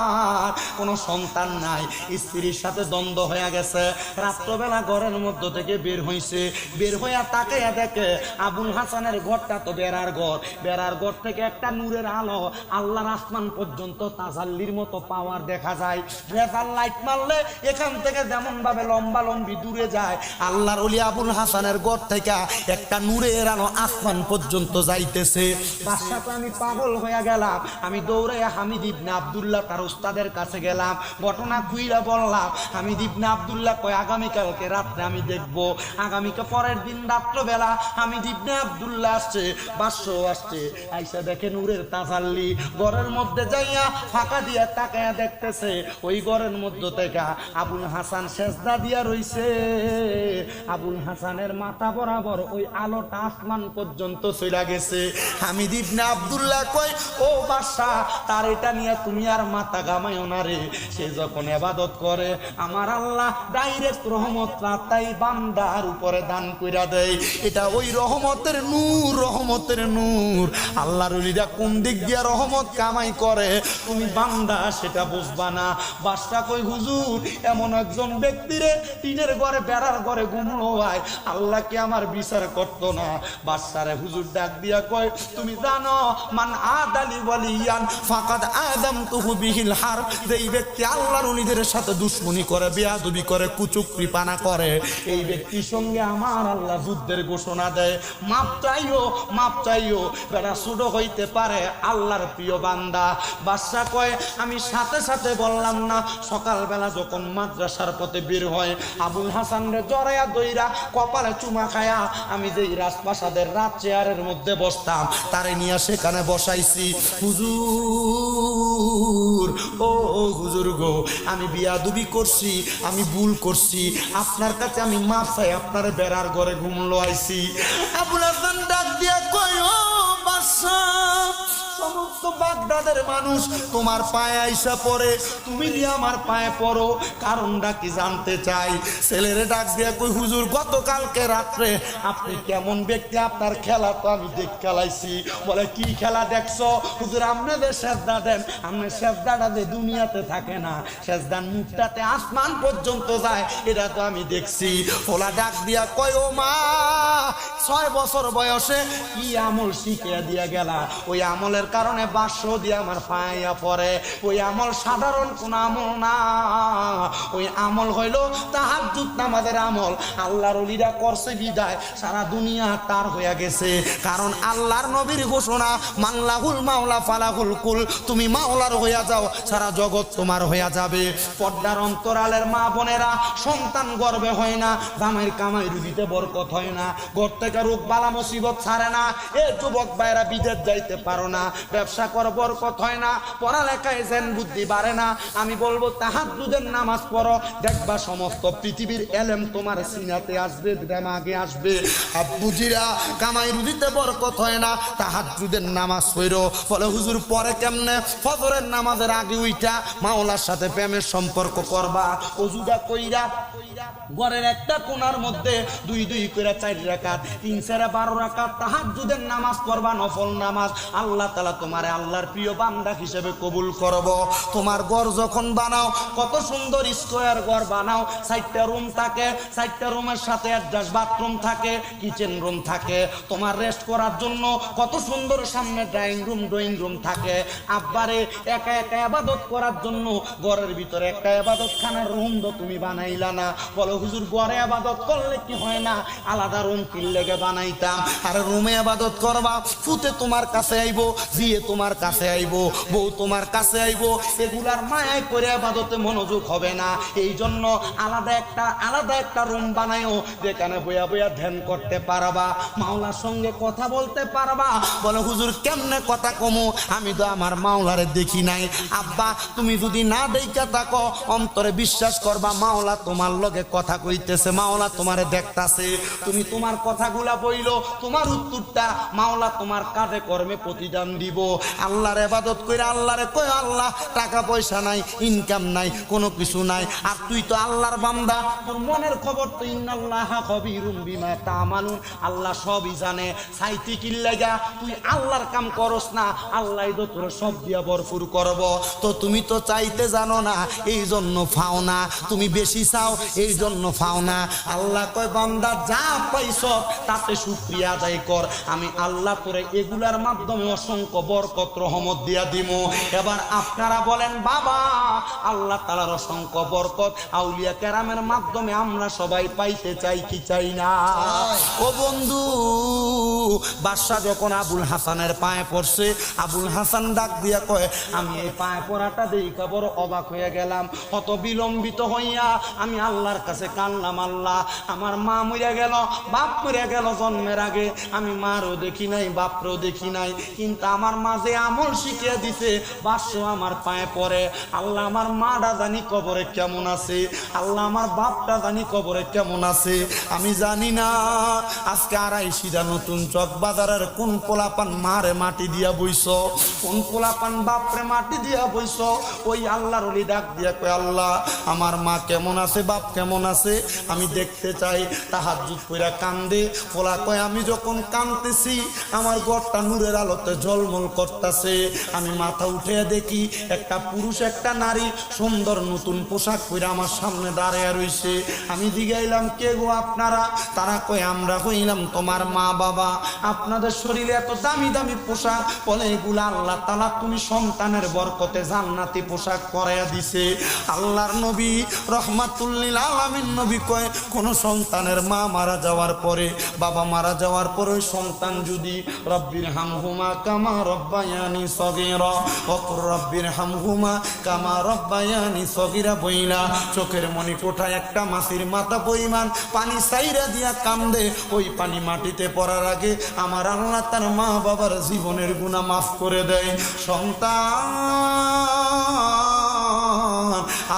আমার কোনো সন্তান নাই, স্ত্রীর সাথে দ্বন্দ্ব হয়ে গেছে। রাত্রবেলা ঘরের মধ্য থেকে বের হইছে, বের হইয়া তাকাইয়া দেখে আবুল হাসানের ঘরটা তো বেড়ার ঘর, বেড়ার ঘর থেকে একটা নূরের আলো আল্লাহর আসমান পর্যন্ত তাজাল্লির মতো পাওয়ার দেখা যায়। রেজার লাইট মারলে এখান থেকে যেমন ভাবে লম্বা লম্বি দূরে যায়, আল্লাহর ওলি আবুল হাসানের ঘর থেকে একটা নূরের আলো আসমান পর্যন্ত যাইতেছে। তার সাথে আমি পাগল হয়ে গেলাম। আমি দৌড়াইয়া হামিদ ইবনে আব্দুল্লাহ তার উস্তাদের কাছে গেলাম, ঘটনা খুইলা বললাম। হামিদ ইবনে আব্দুল্লাহ কয় আগামীকালকে রাত্রে আমি দেখবো। আগামীকে পরের দিন রাত্রবেলা হামিদ ইবনে আব্দুল্লাহ আসছে, বাদশা আসছে, আইসা দেখে নূরের তাজাল্লি। ঘরের মধ্যে যাইয়া ফাঁকা দিয়া তাকায়া দেখতেছে ওই ঘরের মধ্যে থেকে আবুল হাসান সেজদা দিয়া রইছে। আবুল হাসানের মাথা বরাবর ওই আলোটা আসমান পর্যন্ত চলে গেছে। হামিদ ইবনে আব্দুল্লাহ কয় ও বাদশা, তার এটা নিয়ে তুমি আর মাথা ঘামাইও না রে। সে যখন ইবাদত করে আমার আল্লাহ ডাইরেক্ট রহমত রাতাই বান্দার উপরে দান কইরা দেয়। এটা ওই রহমতের নূর, রহমতের নূর। আল্লাহর ওলিরা কোন দিক দিয়ে রহমত কামাই করে তুমি বান্দা সেটা বুঝবা না। বাদশা কই হুজুর, এমন একজন ব্যক্তিরে টিনের ঘরে বেড়ার ঘরে ঘুমলো হয়, আল্লাহ কি আমার বিচার করতো না? বাদশারে হুজুর ডাক দিয়া কয় তুমি জানো মান আদালি ওয়ালিয়ান ফাকাদ আযামতুহু বিহিল হার। যেই ব্যক্তি আল্লাহর ওলিদের সাথে দুশমনি করে, বেয়াদবি করে, কুচুকৃপানা করে, এই ব্যক্তির সঙ্গে আমার আল্লাহ যুদ্ধের ঘোষণা দেয়। মাপ চাইও, মাপ চাইও। বেড়া ছোট হইতে পারে আল্লাহর প্রিয় বান্দা। বাদশা কয় আমি সাথে সাথে বললাম না। সকালবেলা যখন মাদ্রাসার পথে বের হয়, আবুল হাসান রে জড়াইয়া দইরা কপালে চুমা খায়া আমি যেই রাজপ্রাসাদের রাত চেয়ারের মধ্যে বসতাম তারে নিয়ে সেখানে বসাইছি। হুজুর, ও হুজুর গো, আমি বিয়াদবি করছি, আমি ভুল করছি, আপনার কাছে আমি মাফ চাই, আপনার বেড়ার ঘরে ঘুমলো আইছি। আবুল হাসান ডাক দিয়া কয় ও বাদশা, সমস্ত বাগদাদের মানুষ তোমার পায়ে আইসা পড়ে, তুমি দিয়ে আমার পায়ে পড়ো, কারণটা কি জানতে চাই। ছেলেরে ডাক দিয়া কই হুজুর, গতকালকে রাত্রে আপনি কেমন ব্যক্তি, আপনার খেলা তো আমি দেখ খেলাইছি। বলে কি খেলা দেখছো? হুজুর আপনাদের সেজদা দেন, আপনার সেজদাটা যে দুনিয়াতে থাকে না, সেজদার মুখটাতে আসমান পর্যন্ত যায়, এটা তো আমি দেখছি। ওলা ডাক দিয়া কয় ও মা, 6 বছর বয়সে কি আমল শিখিয়ে দিয়া গেলা, ওই আমলের কারণে বাস্য দিয়ে আমার পায়া পড়ে। ওই আমল সাধারণ কোন আমল না, ওই আমল হইল তাহাজ্জুদ নামাজের আমল। আল্লাহর ওলিরা করছে বিদায় সারা দুনিয়া তার হইয়া গেছে। কারণ আল্লাহর নবীর ঘোষণা মাল্লাহুল মাওলা ফালাহুল কুল, তুমি মাওলার হইয়া যাও, সারা জগৎ তোমার হইয়া যাবে। পর্দার অন্তরালের মা বোনেরা, সন্তান গর্বে হয় না, জামাইয়ের কামাই রুজিতে বরকত হয় না, ঘর থেকে রোগ বালা মুসিবত ছাড়ে না, এ যুবক ভাইরা বিদেশ যাইতে পারো না, ব্যবসা করে বরকত হয় না, পড়ালেখায় জেন বুদ্ধি বাড়ে না। আমি বলবো তাহাজ্জুদের নামাজ পড়ো, দেখবা সমস্ত পৃথিবীর এলেম তোমার সিনাতে আসবে, দিমাগে আসবে। আব্বুজিরা কামাই রুজিতে বরকত হয় না, তাহাজ্জুদের নামাজ পড়ো। বলে হুজুর পরে কেমনে? ফজরের নামাজের আগে উইটা মাওলার সাথে প্রেমের সম্পর্ক করবা, ওযুটা কইরা ঘরের একটা কোণার মধ্যে 2 করে 4 রাকাত, 3 4 12 রাকাত তাহাজ্জুদের নামাজ পড়বা, নফল নামাজ। আল্লাহ তাআলা তোমারে আল্লাহর প্রিয় বান্দা হিসেবে কবুল করব। তোমার ঘর যখন বানাও, কত সুন্দর স্কয়ার ঘর বানাও, 4টা রুম থাকে, 4টা রুমের সাথে অ্যাটাচ বাথরুম থাকে, কিচেন রুম থাকে, তোমার রেস্ট করার জন্য কত সুন্দর সামনে ড্রয়িং রুম থাকে। আব্বারে একা একা ইবাদত করার জন্য ঘরের ভিতরে একটা ইবাদতখানার রুম তো তুমি বানাইলা না। বলো হুজুর ঘরে ইবাদত করলে কি হয় না, আলাদা রুম কি লেগে বানাইতাম? আরে রুমে ইবাদত করবা, ফুতে তোমার কাছে আইবো, জিয়ে তোমার কাছে আইবো, বউ তোমার কাছে আইবো, এগুলার মায়ায় করে ইবাদতে মনোযোগ হবে না। এই জন্য আলাদা একটা রুম বানাইও, যেখানে বইয়া বইয়া ধ্যান করতে পারবা, মাওলার সঙ্গে কথা বলতে পারবা। বলে হুজুর কেমনে কথা কমু, আমি তো আমার মাওলারে দেখি নাই। আব্বা তুমি যদি না দেখা থাকো, অন্তরে বিশ্বাস করবা মাওলা তোমার লগে কথা কইতেছে, মাওলা তোমারে দেখতাছে, তুমি তোমার কথাগুলা বইলো, তোমার উত্তরটা মাওলা তোমার কাজে কর্মে প্রতিদান দিব। আল্লাহর ইবাদত কইরা আল্লাহরে কই, আল্লাহ টাকা পয়সা নাই, ইনকাম নাই, কোনো কিছু নাই, আর তুই তো আল্লাহর বান্দা, তোর মনের খবর তো ইন্নাল্লাহা খবীরুম বিমা তা'মালুন, আল্লাহ সবই জানে। সাইতি কি লাগা তুই আল্লাহর কাম করস না, আল্লাহই তো তোর সব দিয়া ভরপুর করব। তো তুমি তো চাইতে জানো না, এই জন্য পাও না, তুমি বেশি চাও এই জন্য পাও না। আল্লাহ কয় বান্দা যা পাইছ তাতে শুকরিয়া আদায় কর, আমি আল্লাহ তোরে এগুলার মাধ্যমে অসংখ্য বরকত রহমত দিয়া দিমু। এবার আপনারা বলেন বাবা, আল্লাহ তাআলার অসংখ্য বরকত আউলিয়া কেরামের মাধ্যমে আমরা সবাই পাইতে চাই কি চাই না? ও বন্ধু, বাদশাহ যখন আবুল হাসানের পায়ে পড়ছে, আবুল হাসান ডাক দিয়া কয়, আমি এই পায়ে পড়াটা দেখা বড় অবাক হয়ে গেলাম, অত বিলম্বিত হইয়া আমি আল্লাহর কাছে কানলাম, আল্লাহ আমার মা মরে গেল, বাপ মরে গেল জন্মের আগে, আমি মারও দেখি নাই, বাপরেও দেখি নাই, কিন্তু আমার মাঝে আমল শিখিয়ে দিছে, বাদশাহ আমার পায়ে পড়ে। আল্লাহ আমার মাটা জানি কবরে কেমন আছে, আল্লাহ আমার বাপটা জানি কবরে কেমন আছে, আমি জানি না। আজকে আড়াইশিরা নতুন চক বাজারের কোন পোলাপান মারে মাটি দিয়া বইছ, কোন পোলাপান বাপরে মাটি দিয়া বইছ, ওই আল্লাহর ওলি ডাক দিয়া কয়, আল্লাহ আমার মা কেমন আছে, বাপ কেমন আছে, আমি দেখতে চাই। তাহাজ্জুদ কইরা কান্দে। পোলা কয়, আমি যখন কান্দতেছি আমার ঘরটা নূরের আলোতে ঝলমল করতেছে, আমি মাথা উঠে দেখি একটা পুরুষ একটা নারী সুন্দর নতুন পোশাক পরে আমার সামনে দাঁড়িয়ে রইছে। আমি জিগাইলাম, কে গো আপনারা? তারা কয়, আমরা হইলাম তোমার মা বাবা, আপনাদের শরীরে এত দামি দামি পোশাক, বলে এগুলা আল্লাহ তাআলা তুমি সন্তানের বরকতে জান্নাতি পোশাক পরাইয়া দিছে। আল্লাহর নবী রহমাতুল লিল আলামিন নবী কয়, কোন সন্তানের মা মারা যাওয়ার পরে, বাবা মারা যাওয়ার পরে ওই সন্তান যদি রব্বির হামহুমা কামা রব্বায়ানি সগীরা ওয়াকুর রব্বির হামহুমা কামা রব্বায়ানি সগীরা বইলা চোখের মনি কোঠায় একটা মাছির মাথা পরিমাণ পানি সাইরা দিয়া কান্দে, ওই পানি মাটিতে পড়ার আগে আমার আল্লাহ তার মা বাবার জীবনের গুনাহ মাফ করে দেয়। সন্তান,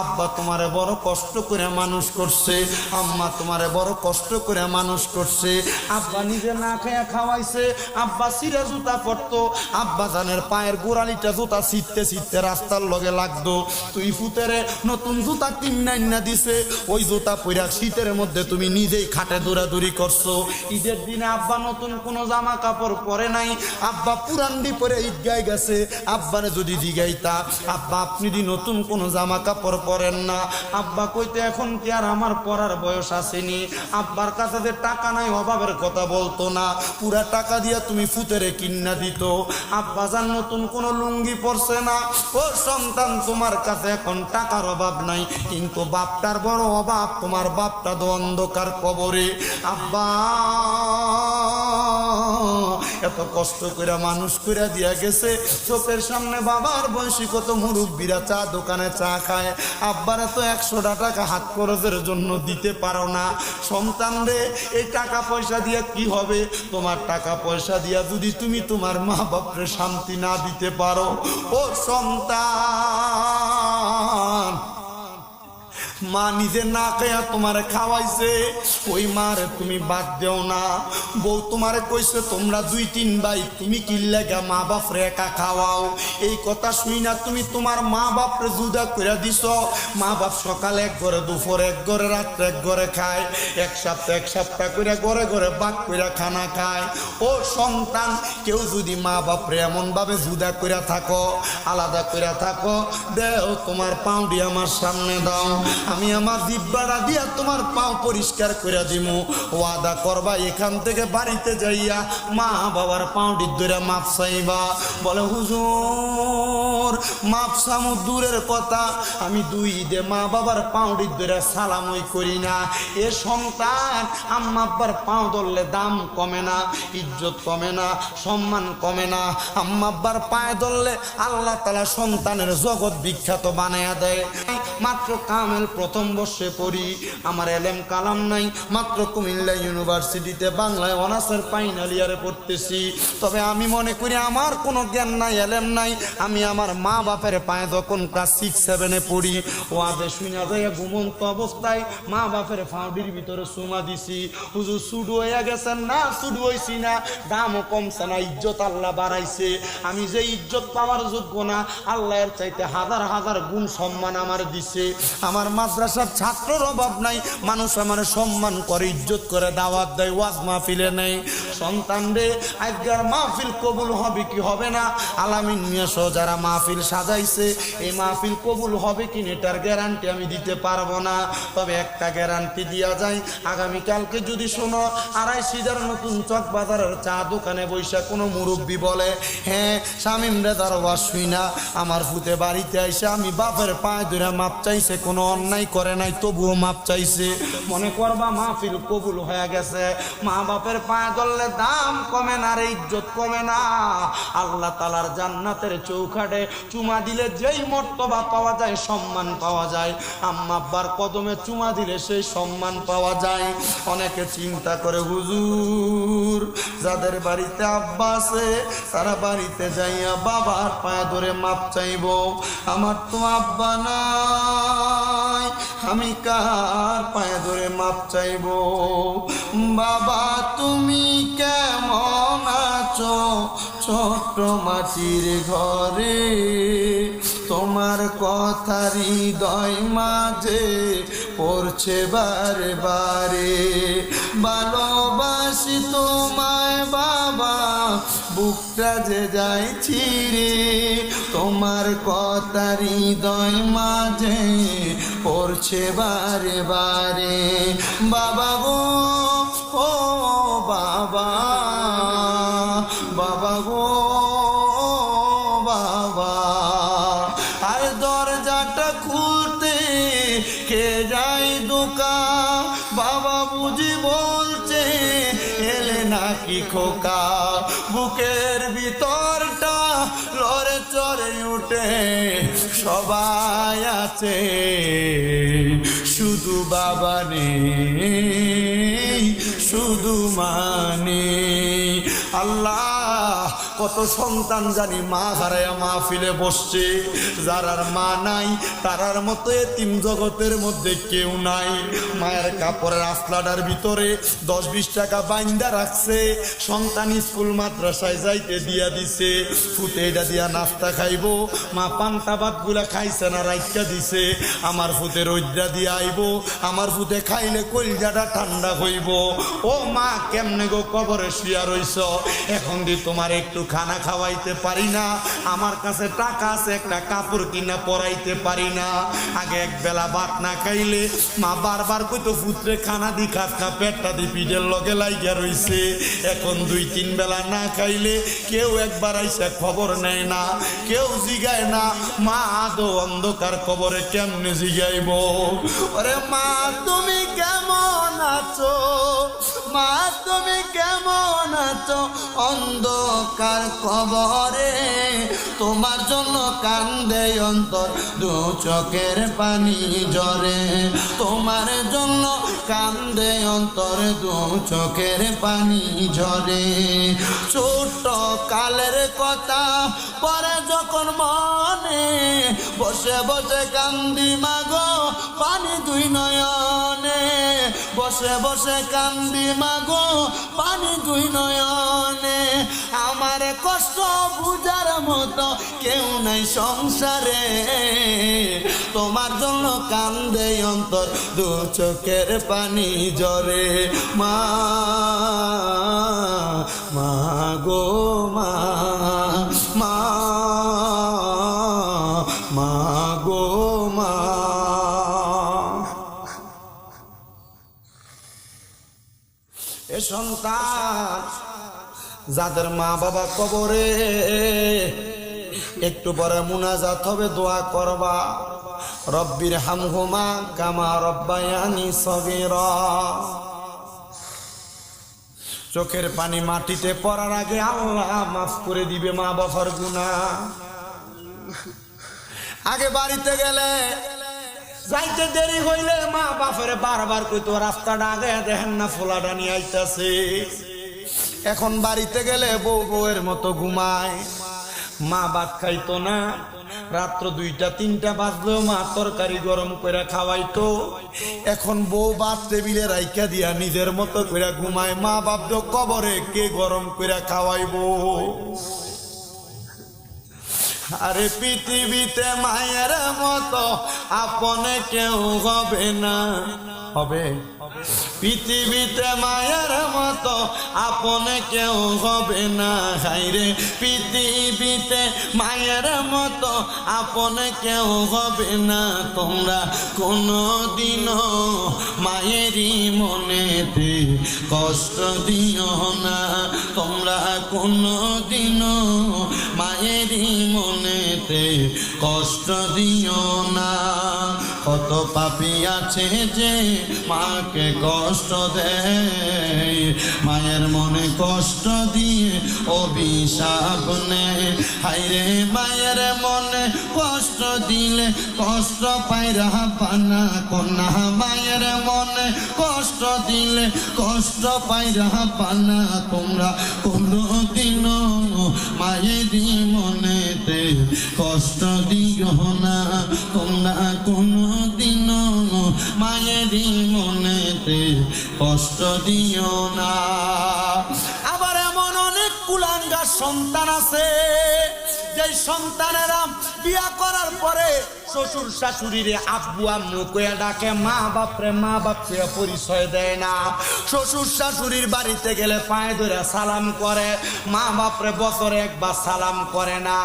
আব্বা তোমারে বড় কষ্ট করে মানুষ করছে, আম্মা তোমারে বড় কষ্ট করে মানুষ করছে, আব্বা নিজে না খেয়ে খাওয়াইছে, আব্বা সিরা জুতা পরতো, আব্বা জানের পায়ের গোড়ালিটা জুতা ছিটতে ছিটতে রাস্তার লগে লাগতো, তুই ফুতেরে নতুন জুতা কিনা দিছে, ওই জুতা পইরা শীতের মধ্যে তুমি নিজেই খাটে দৌড়াদৌড়ি করছো। ঈদের দিনে আব্বা নতুন কোনো জামা কাপড় পরে নাই, আব্বা পুরান্ডি পরে ঈদগায় গেছে, আব্বারে যদি জিগাইতা, আব্বা আপনি দি নতুন কোনো জামা কাপড় পরেন না, আব্বা কইতে এখন কি আর আমার পরার বয়স আসেনি, আব্বার কাছে যে টাকা নাই অভাবের কথা বলতো না, পুরা টাকা দিয়া তুমি ফুতেরে কিন্না দিত। আব্বা যান নতুন কোনো লুঙ্গি পরছে না, ও সন্তান তোমার কাছে এখন টাকার অভাব নাই, কিন্তু বাপটার বড় অভাব, তোমার বাপটা তো অন্ধকার কবরে। আব্বা এত কষ্ট করে মানুষ করে দিয়া গেছে, চোখের সামনে বাবার বয়সী কত মুরব্বীরা চা দোকানে চা খায়, আব্বারা তো 100 টাকা হাত খরচের জন্য দিতে পারো না। সন্তান রে, এই টাকা পয়সা দিয়া কি হবে? তোমার টাকা পয়সা দিয়া যদি তুমি তোমার মা বাপরে শান্তি না দিতে পারো, ও সন্তান, মা নিজে না খাইয়া তোমারে খাওয়াইছে, ওই মারে তুমি বাদ দেও না। বউ তোমারে কইছে তোমরা 2-3 ভাই, তুমি কি লাগা মা বাপরে একা খাওয়াও? এই কথা শুই না তুমি তোমার মা বাপরে জুদা করে দিছ। মা বাপ সকালে এক ঘরে, দুপুর এক ঘরে, রাত্রে এক ঘরে খায়, এক সপ্তাহ করে ঘরে ঘরে বাক করে খানা খায়। ও সন্তান, কেউ যদি মা বাপরে এমন ভাবে জুদা করে থাকো, আলাদা করে থাকো, দেও তোমার পাউডি আমার সামনে দাও, আমি আমার জিহ্বাটা দিয়া তোমার পাও পরিষ্কার করে দিমু। ওয়াদা করবা এখান থেকে বাড়িতে যাইয়া মা বাবার পাউডি ধরে মাপ চাইবা। বলে হুজুর মাপ চামু দূরের কথা, আমি 2 ঈদে মা বাবার পাউডি ধরে সালামই করি না। এ সন্তান, আম্মা আব্বার পাও ধরলে দাম কমে না, ইজ্জত কমে না, সম্মান কমে না। আম্মা আব্বার পায়ে ধরলে আল্লাহ তাআলা সন্তানের জগৎ বিখ্যাত বানায়া দেয়। মাত্র কামেল প্রথম বর্ষে পড়ি, আমার এলেম কালাম নাই, মাত্র কুমিল্লা ইউনিভার্সিটিতে বাংলায় অনার্সের ফাইনাল ইয়ারে পড়তেছি। তবে আমি মনে করি আমার কোনো জ্ঞান নাই, এলেম নাই। আমি আমার মা বাপের পায়ে যখন ক্লাস 6-7-এ পড়ি, ওয়াজে শুনা যায় ঘুমন্ত অবস্থায় মা বাপের ফাউডির ভিতরে চুমা দিছি। হুজুর সুডু হয়ে গেছেন না, সুডু হইছি না, দামও কমছে না, ইজ্জত আল্লাহ বাড়াইছে। আমি যে ইজ্জত পাওয়ার যোগ্য না, আল্লাহর চাইতে হাজার হাজার গুণ সম্মান আমার দিছে। আমার মাদ্রাসার ছাত্রর অভাব নাই, মানুষ আমার সম্মান করে, ইজ্জত করে, দাওয়াত দেয়, ওয়াজ মাহফিলে নেই। সন্তান রে আজকের মাহফিল কবুল হবে কি হবে না, আলামিন মিয়া সহ যারা মাহফিল সাজাইছে, এই মাহফিল কবুল হবে কি এটার গ্যারান্টি আমি দিতে পারবো না। তবে একটা গ্যারান্টি দিয়া যায়, আগামীকালকে যদি শোনো আড়াইশিদার নতুন চক বাজারের চা দোকানে বৈশা কোনো মুরব্বী বলে, হ্যাঁ শামীম রেদার ওয়াজ শুই না, আমার ফুতে বাড়িতে আইসে আমি বাপের পায়ে ধরে মাপ চাইছে, কোনো অন্যায় করে নাই তবুও মাপ চাইছে, মনে করবা মাহফিল কবুল হয়ে গেছে। মা বাপের পায়ে ধরলে দাম কমে না রে, ইজ্জত কমে না। আল্লাহ তাআলার জান্নাতের চৌখাটে চুমা দিলে যেই মর্তবা পাওয়া যায়, সম্মান পাওয়া যায়, আম্মা আব্বার কদমে চুমা দিলে সেই সম্মান পাওয়া যায়। অনেকে চিন্তা করে হুজুর যাদের বাড়িতে আব্বা আছে তারা বাড়িতে যাইয়া বাবার পায়ে ধরে মাপ চাইব, আমার তো আব্বা নাই, আমি কার পায়ে ধরে মাপ চাইব? বাবা তুমি কেমন আছো ছোট্ট মাটির ঘরে, তোমার কথা হৃদয় মাঝে পড়ছে বারে বারে, ভালোবাসি তোমায় বাবা বুকটা যে যায় ছিঁড়ে, তোমার কথা হৃদয় মাঝে পড়ছে বারে বারে, বাবা গো ও বাবা, বাবা গো বাবা। আর দরজাটা খুলতে কে যায় দোকা, বাবা বুঝি বলছে এলে নাকি খোকা, বুকের ভিতরটা লড়ে চড়ে উঠে সবাই আছে, শুধু বাবা নেই, শুধু মানে। আল্লাহ কত সন্তান জানি মা হারায়া মাহফিলে বসছে, যারার মা নাই তারার মতো এতিম জগতের মধ্যে কেউ নাই। মায়ের কাপড়ের আসলাটার ভিতরে 10-20 টাকা বাইন্দা রাখছে, সন্তান স্কুল মাদ্রাসায় যাইতে দিয়া দিছে, ফুটে এটা দিয়া নাস্তা খাইব, মা পান্তা ভাত গুলা খাইছে না রাইকা দিছে, আমার ফুটে রোদ্রা দিয়ে আইব, আমার ফুটে খাইলে কলিজাটা ঠান্ডা হইব। ও মা কেমনে গো কবরে শুয়া রইছ, এখন দি তোমার একটু খানা খাওয়াইতে পারি না, আমার কাছে টাকা আছে একটা কাপড় কিনা পরাইতে পারি না। আগে এক বেলা ভাত না খাইলে মা বারবার কইতো পুত্রে খানা দি খাত খা, পেটটা দি পিঠের লগে লাইগা রইছে। এখন 2-3 বেলা না খাইলে কেউ একবার আইসা খবর নেয় না, কেউ জিগায় না মা আদৌ অন্ধকার কবরে কেমনে জিগাইব। ওরে মা তুমি কেমন আছো, মা তুমি কেমন আছো অন্ধকার কবরে, তোমার জন্য কান্দে অন্তর দু চোখের পানি ঝরে, তোমার জন্য কান্দে অন্তর দু চোখের পানি ঝরে। ছোট কালের কথা পরে যখন মনে, বসে বসে কান্দি মাগো পানি দুই নয়নে, বসে বসে কান্দি মাগো পানি দুই নয়নে, আমার কষ্ট বুঝার মতো কেউ নাই সংসারে, তোমার জন্য কান্দে অন্তর দু চোখের পানি ঝরে। মা মা গো মা, মা মা গো মা। এ সন্তান যাদের মা বাবা কবরে, একটু পরে মুনাজাত হবে, দোয়া করবা, রব্বির হামহুমা কামা রব্বায়ানি সগীরা। চোখের পানি মাটিতে পড়ার আগে আল্লাহ মাফ করে দিবে মা বাবার গুনাহ। আগে বাড়িতে গেলে যাইতে দেরি হইলে মা বাপের বারবার কইতো রাস্তাটা আগে দেখেন না ফোলাটা নিয়ে আইতাছে। এখন বাড়িতে গেলে বউ বউয়ের মতো ঘুমায়, মা ভাত খাইতো না, রাত্র 2টা-3টা বাজলেও মা তরকারি গরম করে খাওয়াইতো। এখন বউ ভাত টেবিলে রাইখা দিয়া নিজের মতো করে ঘুমায়, মা ভাবতো কবরে কে গরম করে খাওয়াইবো। আরে পৃথিবীতে মায়ের মতো আপনে কেউ হবে না, হবে পৃথিবীতে মায়ের মতো আপনে কেউ হবে না। হাইরে পৃথিবীতে মায়ের মতো আপনে কেউ হবে না। তোমরা কোনোদিনও মায়েরই মনেতে কষ্ট দিও না, তোমরা কোনোদিনও মায়েরই মনেতে কষ্ট দিও না। কত পাপী আছে যে মাকে কষ্ট দেয়, মায়ের মনে কষ্ট দিয়ে অভিশাপ নেয়। হায়রে মায়ের মনে কষ্ট দিলে কষ্ট পায়রা পানা কন্যা, মায়ের মনে কষ্ট দিলে কষ্ট পায়রা পানা। তোমরা কোনোদিনও মায়েরই মনেতে কষ্ট দিও না, তোমরা কোনোদিনও মায়েরই মনেতে কষ্ট দিও না। আবার এমন অনেক কুলাঙ্গার সন্তান আছে যে সন্তানেরা বিয়া করার পরে শ্বশুর শাশুড়িরে আব্বু আম্মু কইয়া ডাকে, মা বাপরে মা বাপকে পরিচয় দেয় না। শ্বশুর শাশুড়ির বাড়িতে গেলে পায়ে ধরে সালাম করে, মা বাপরে বছরে একবার সালাম করে না।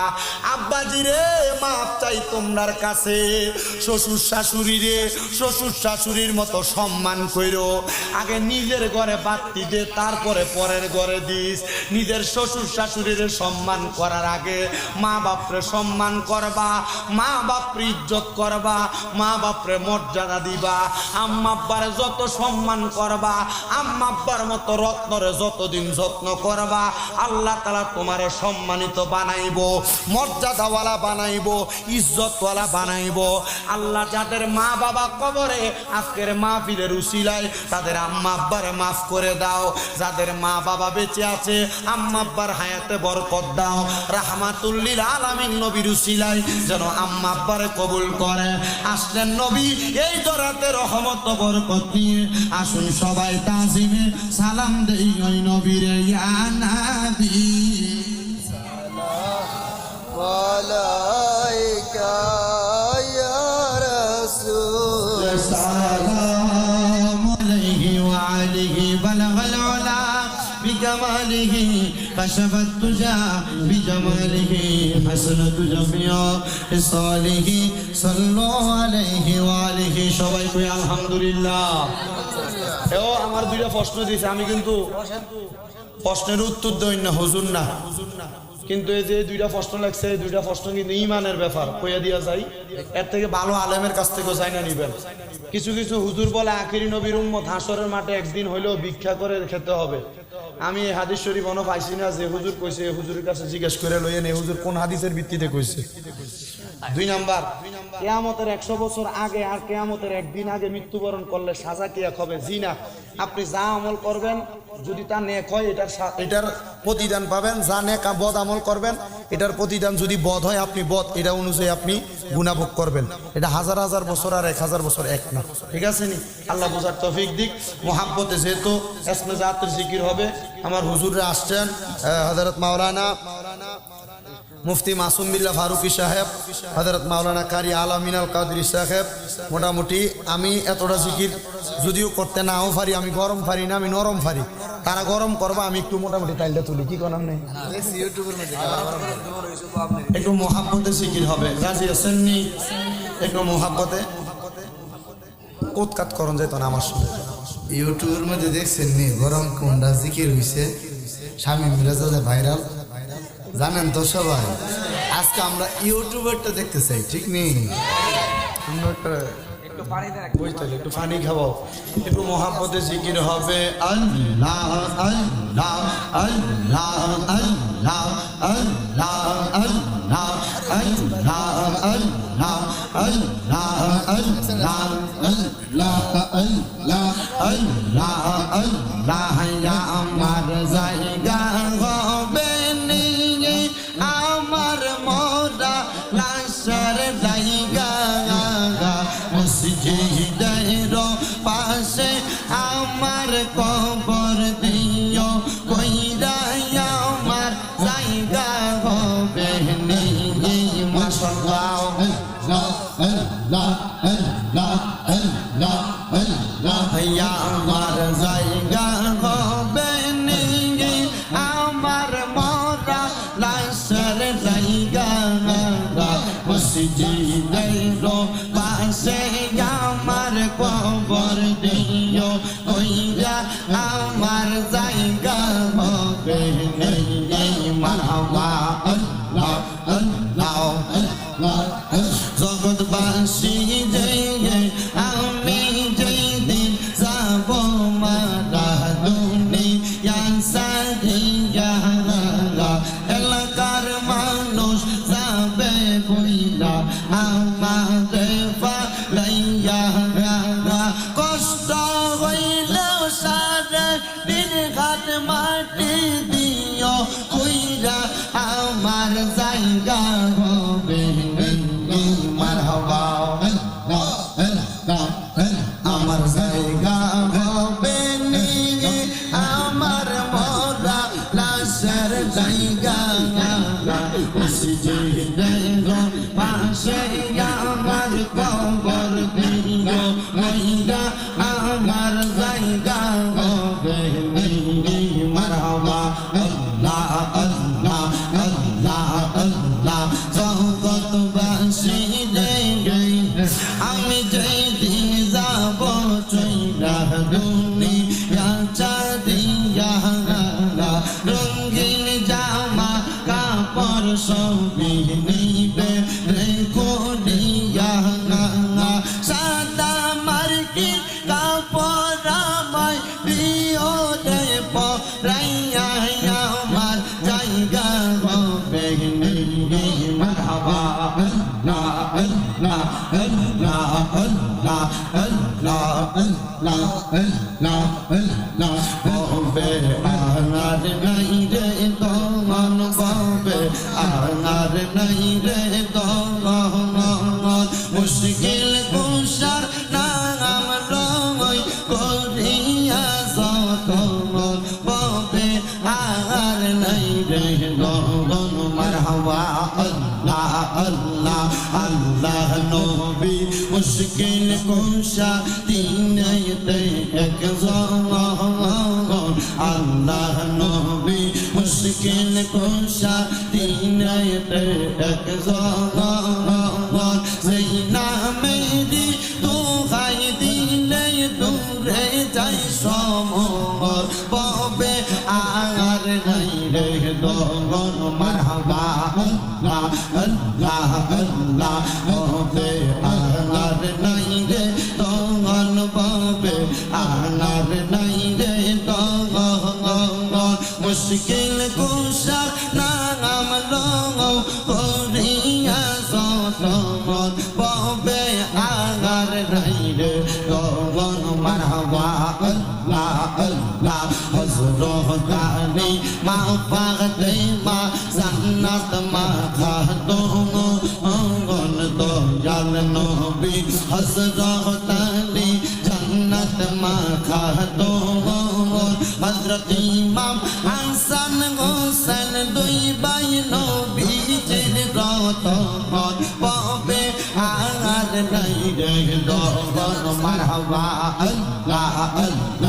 আব্বাজি রে মাপ চাই তোমার কাছে, শ্বশুর শাশুড়িরে শ্বশুর শাশুড়ির মতো সম্মান কইরো। আগে নিজের ঘরে বাতি দে, তারপরে পরের ঘরে দিস। নিজের শ্বশুর শাশুড়িরে সম্মান করার আগে মা বাপরে সম্মান করবা, মা বাপরে ইজ্জত করবা, মা বাপরে মর্যাদা দিবা। আম্মা আব্বারে যত সম্মান করবা, আম্মা আব্বার মতো রত্নরে যতদিন যত্ন করবা, আল্লাহ তাআলা তোমারে সম্মানিত বানাইবো, মর্যাদাওয়ালা বানাইবো, ইজ্জতওয়ালা বানাইবো। আল্লাহ যাদের মা বাবা কবরে আজকের মাহফিলের উসিলায় তাদের আম্মা আব্বারে মাফ করে দাও। যাদের মা বাবা বেঁচে আছে আম্মা আব্বার হায়াতে বরকত দাও। রাহমাতুল লিল আলামিন নবীর উসিলায় যেন আম্মা আব্বারে কবুল করে। আসলেন নবী এই দরাতে রহমত বরকত নিয়ে, আসুন সবাই তাজিমে সালাম দেই ওই নবীরে। ইয়া নবী সালাম আলাইকা ইয়া রাসূল, সালাম আলাইহি ওয়া আলিহি বালাগাল উলা বিকামালিহি কাশাফাত তুজা বিজামালিহি হাসনাতু জামিয়া সালিহি সাল্লু আলাইহি ওয়া আলিহি। সবাই কই আলহামদুলিল্লাহ। এও আমার দুইটা প্রশ্ন দিয়েছে, আমি কিন্তু প্রশ্নের উত্তর দেই না, হুজুর না। কিন্তু এই যে দুইটা প্রশ্ন লাগছে, এই দুইটা প্রশ্ন কিন্তু ঈমানের ব্যাপার, কইয়া দিয়া যায়। এর থেকে ভালো আলেমের কাছ থেকে জানা নিবেন। কিছু কিছু হুজুর বলে আখিরি নবীর উম্মত হাসরের মাঠে একদিন হইলেও ভিক্ষা করে খেতে হবে। আমি এই হাদিস শরীফ মনে পাইছি না যে হুজুর কইছে, হুজুরের কাছে জিজ্ঞেস করে লইয়েন এই হুজুর কোন হাদিসের ভিত্তিতে কইছে। 2 নাম্বার, কিয়ামতের 100 বছর আগে আর কিয়ামতের একদিন আগে মৃত্যুবরণ করলে সাজা কি এক হবে? জি না। আপনি যা আমল করবেন যদি তা নেক হয় এটার প্রতিদান পাবেন, যা নেক বদ আমল করবেন এটার প্রতিদান যদি বদ হয় আপনি বদ এটা অনুযায়ী আপনি গুনাহ ভোগ করবেন। এটা 1000 বছর আর 1000 বছর এক না, ঠিক আছে নি? আল্লাহ বুঝার তৌফিক দিক। মোহাব্বতে যেহেতু ইসমে জাতের জিকির হবে, আমার হুজুররা আসছেন হযরত মাওলানা মুফতি মাসুম বিল্লাহ ফারুকি সাহেব, হযরত মাওলানা কারি আলামিন আল কাদরি সাহেব। মোটামুটি আমি এতটা জিকির যদিও করতে নাও পারি, আমি গরম পারি না, আমি নরম পারি। তারা গরম করবা, আমি একটু মোটামুটি তাইলটা তুলি। কি করার নেই, একটু মোহাব্বতে জিকির হবে। রাজি আছেন নি? একটু মোহাব্বতে কোতকাত করন যেত না আমার সাথে। ইউটিউবের মধ্যে দেখছেন নি গরম কোনটা জিকির হইছে, স্বামী মিরাজা ভাইরাল জানেন তো সবাই। আজকে আমরা ইউটিউবারটা দেখতে চাই, ঠিক নেই? একটু পানি খাবো, একটু মোহাব্বতে জিকির হবে। আল্লাহ আল্লাহ আল্লাহ আল্লাহ আল্লাহ আল্লাহ আল্লাহ আল্লাহ আল্লাহ আল্লাহ লাশের জায়গা মসজিদের পাশে আমার কবর দিও কইরা আমার জায়গা হবে নেই মাশাআল্লাহ আমার জায়গা হবে নেই আমার মরা লাশের জায়গা মসজিদের পাশে আমার কবর দিও কইরা আমার জায়গা হবে নেই মারহাবা আল্লাহ আল্লাহ জগৎবাসী যে আমি যেদিন যাব মারা দুনিয়া সারিয়া এলাকার মানুষ যাবে বইলা আমাদের ফালাইয়া কষ্ট হইলেও সারা দিন ঘাট মাটি দিও কইরা আমার জায়গা হবে মারহাবা আমার জায়গা হবে আমার মরা লাশের জায়গা মসজিদের পাশে আমার কবর দিও কইরা আমার জায়গা হবে মারহাবা আল্লাহ আল্লাহ আল্লাহ আল্লাহ জগৎবাসী আমি যেদিন যাব চইলা দুনিয়া চাঁদিয়া রঙিন জামা কাপড় সবই নিবে রেখো দিয়া সাদা মার্কি কাপড় আমায় দিও রে পরাইয়া আমার জায়গা হবে মারহাবা আল্লাহ আল্লাহ আল্লাহ আল্লাহ আল্লাহ আল্লাহ আল্লাহ আল্লাহ হবে আনার নাই রে দমন হবে আনার নাই রে দমন মুশকিল কুশার নাম লই করিয়া যতমন হবে আর নাই রে দমন মারহাবা আল্লাহ আল্লাহ আল্লাহ নবী মুশকিল কুশা তিনতে একজন আল্লাহ নবী মুশকিল কুশা তিনতে একজন সেই নামেরই দোহাই দিলে দূরে যাই সমর পাবে আর নাই রে দগন মারহাবা আল্লাহ আল্লাহ আল্লাহ হবে আর নাই রে দগন পাবে আর নাই রে দগন মুশকিল কুশা নাম লও করিয়া যতমন পাবে আর নাই রে দগন মারহাবা আল্লাহ আল্লাহ হযরত আলী মা ফাতেমা জান্নাত মা খাতুন অঙ্গন দয়াল নবী হযরত আলী জান্নাত মা খাতুন হযরত ইমাম হাসান হোসেন দুই ভাই নবীজির রতন পাবে আর নাই রে দগন মারহাবা আল্লাহ আল্লাহ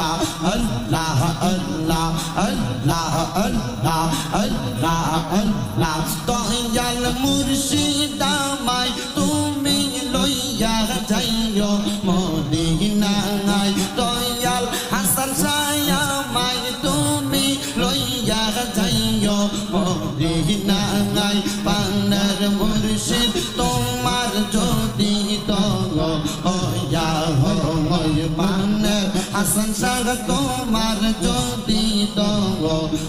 আল্লাহ আল্লাহ আল্লাহ আল্লাহ আল্লাহ আল্লাহ দয়াল মুর্শিদ আমায় তুমি লইয়া যাইও মদিনায় দয়াল হাসান শাহ আমায় তুমি লইয়া যাইও মদিনায় পানার মুর্শিদ তোমার যদি দগ হইয়া হয় পানার হাসান শাহ তোমার যদি দগ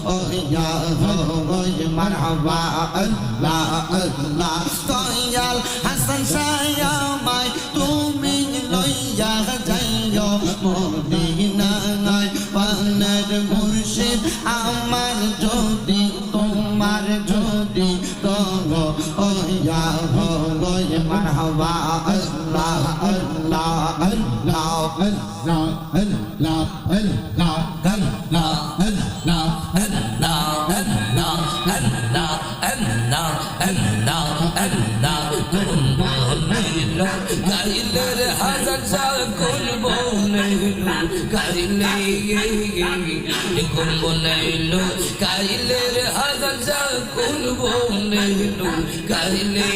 হইয়া হয় মারহাবা আল্লাহ আল্লাহ দয়াল হাসান শাহ আমায় তুমি লইয়া যাইও মদিনায় পানার মুর্শিদ আমার যদি তোমার যদি দগ হইয়া হয় মারহাবা আল্লাহ আল্লাহ আল্লাহ গাইলের হাজার সাল কোন বনেলো গাইলে কোন বনেলো গাইলের হাজার সাল কোন বনেলো গাইলে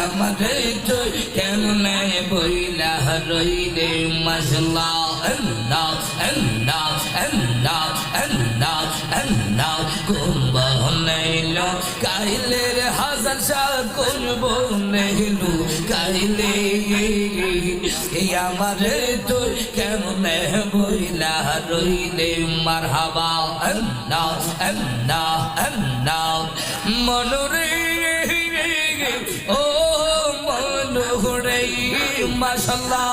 আমারে তো কেমনে বইলা রইলে মাশাল্লাহ আল্লাহ আল্লাহ আল্লাহ আল্লাহ আল্লাহ কোন বনেলো গাইলের হাজার সাল কোন বনেলো গাইলে আমারে তো কেমনে বইলা রইলে মারহাবা আল্লাহ আল্লাহ আল্লাহ মনুরে ও মনুরে মাশাল্লাহ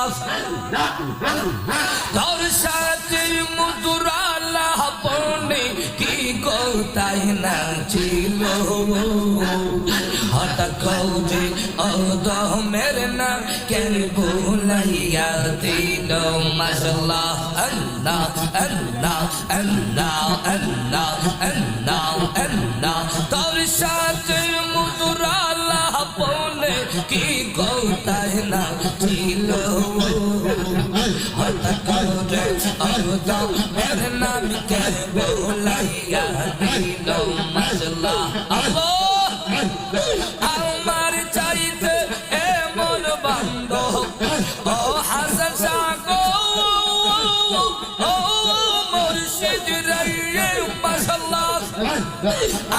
তোর সাথে মুদুরালা পনে কি কোথায় না ছিল হঠাৎ কৌজে অদহ মেরে নাম কেন ভুলাইয়া দিল মাশাল্লাহ আল্লাহ আল্লাহ আল্লাহ আল্লাহ আল্লাহ আল্লাহ তোর সাথে মুদুরালা পনে কি কোথায় না ছিল হঠাৎ কৌজে অদহ মেরে নাম কেন ভুলাইয়া দিল মাশাল্লাহ আল্লাহ আমার চাইতে এমন বান্ধব ও হাসান সাগো ও মুর্শিদ রে মাশাল্লাহ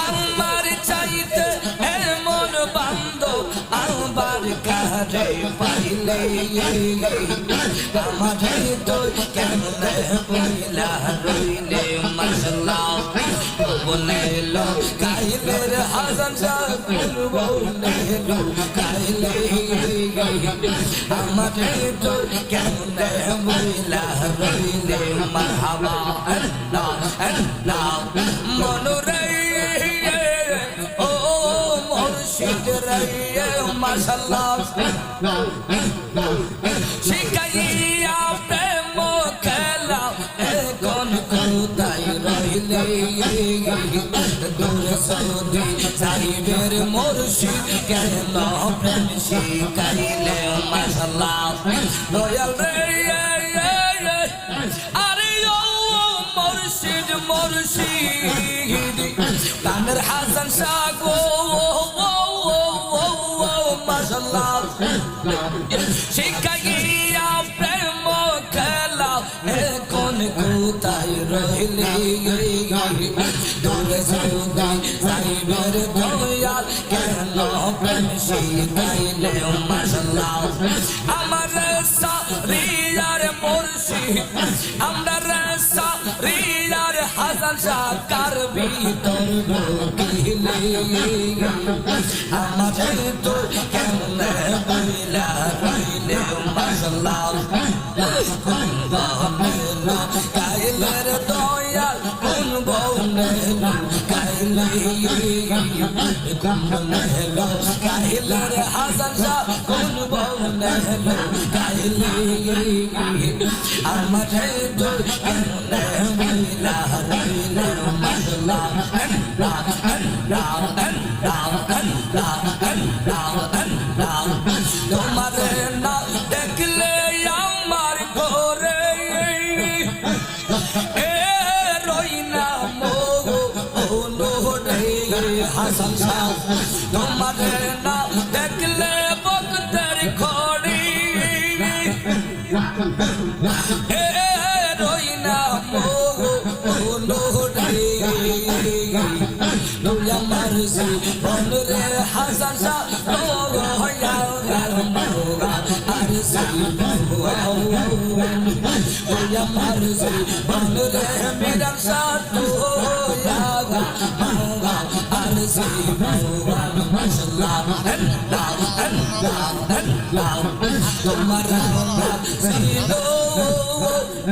আমার চাইতে এমন বান্ধব আমার কাছে পাইলে আমার তো কেমনে বইলা রইলে মাশাল্লাহ বনেলো গাইলের হাসান শাহ বনেলো গাইলে আমারে তো কেমনে বইলা রইলে মারহাবা আল্লাহ আল্লাহ মনুরে ও মুর্শিদ রে মাশাল্লাহ শিখাইয়া প্রেম খেলা এখন কোথায় রইলে দূরে সৌদি সাহিবের মুর্শিদ কেন প্রেম শিখাইলে মাশাল্লাহ দয়াল রে আরে ও মুর্শিদ মুর্শিদ কানের হাসান শাহ গো মাশাল্লাহ শিখাইয়া প্রেম খেলা এখন কোথায় রইলে দূরে সৌদি সাহিবের দয়াল কেন প্রেম শিখাইলে মাশাল্লাহ আমার সারিয়ার মুর্শিদ আমার সারিয়ার হাসান শাহ কার ভিতর ঢুকিলে আমার তো কেমনে বইলা রইলে মাশাল্লাহ কোন বনেলো গাইলের দয়াল কোন বনেলো গাইলে কোন বনেলো গাইলের হাসান শাহ কোন বনেলো গাইলে আমার তো কেমনে বইলা রইলে মাশাল্লাহ আল্লাহ আল্লাহ আল্লাহ আল্লাহ আল্লাহ আল্লাহ তোমার না দেখলে আমার ঘরে এ রইনা মোরে হাসান শাহ তোমার না দেখলে বক্তের খড়ি এ রইনা মোরে দুয়া মারজি বনরে হাসান শাহ রোয়া গারমা আরজি দুয়া মারজি বনরে মিরান শাহ রোয়া গারমা আরজি মাশাল্লাহ আল্লাহ আল্লাহ আল্লাহ তোমার নাম সিলো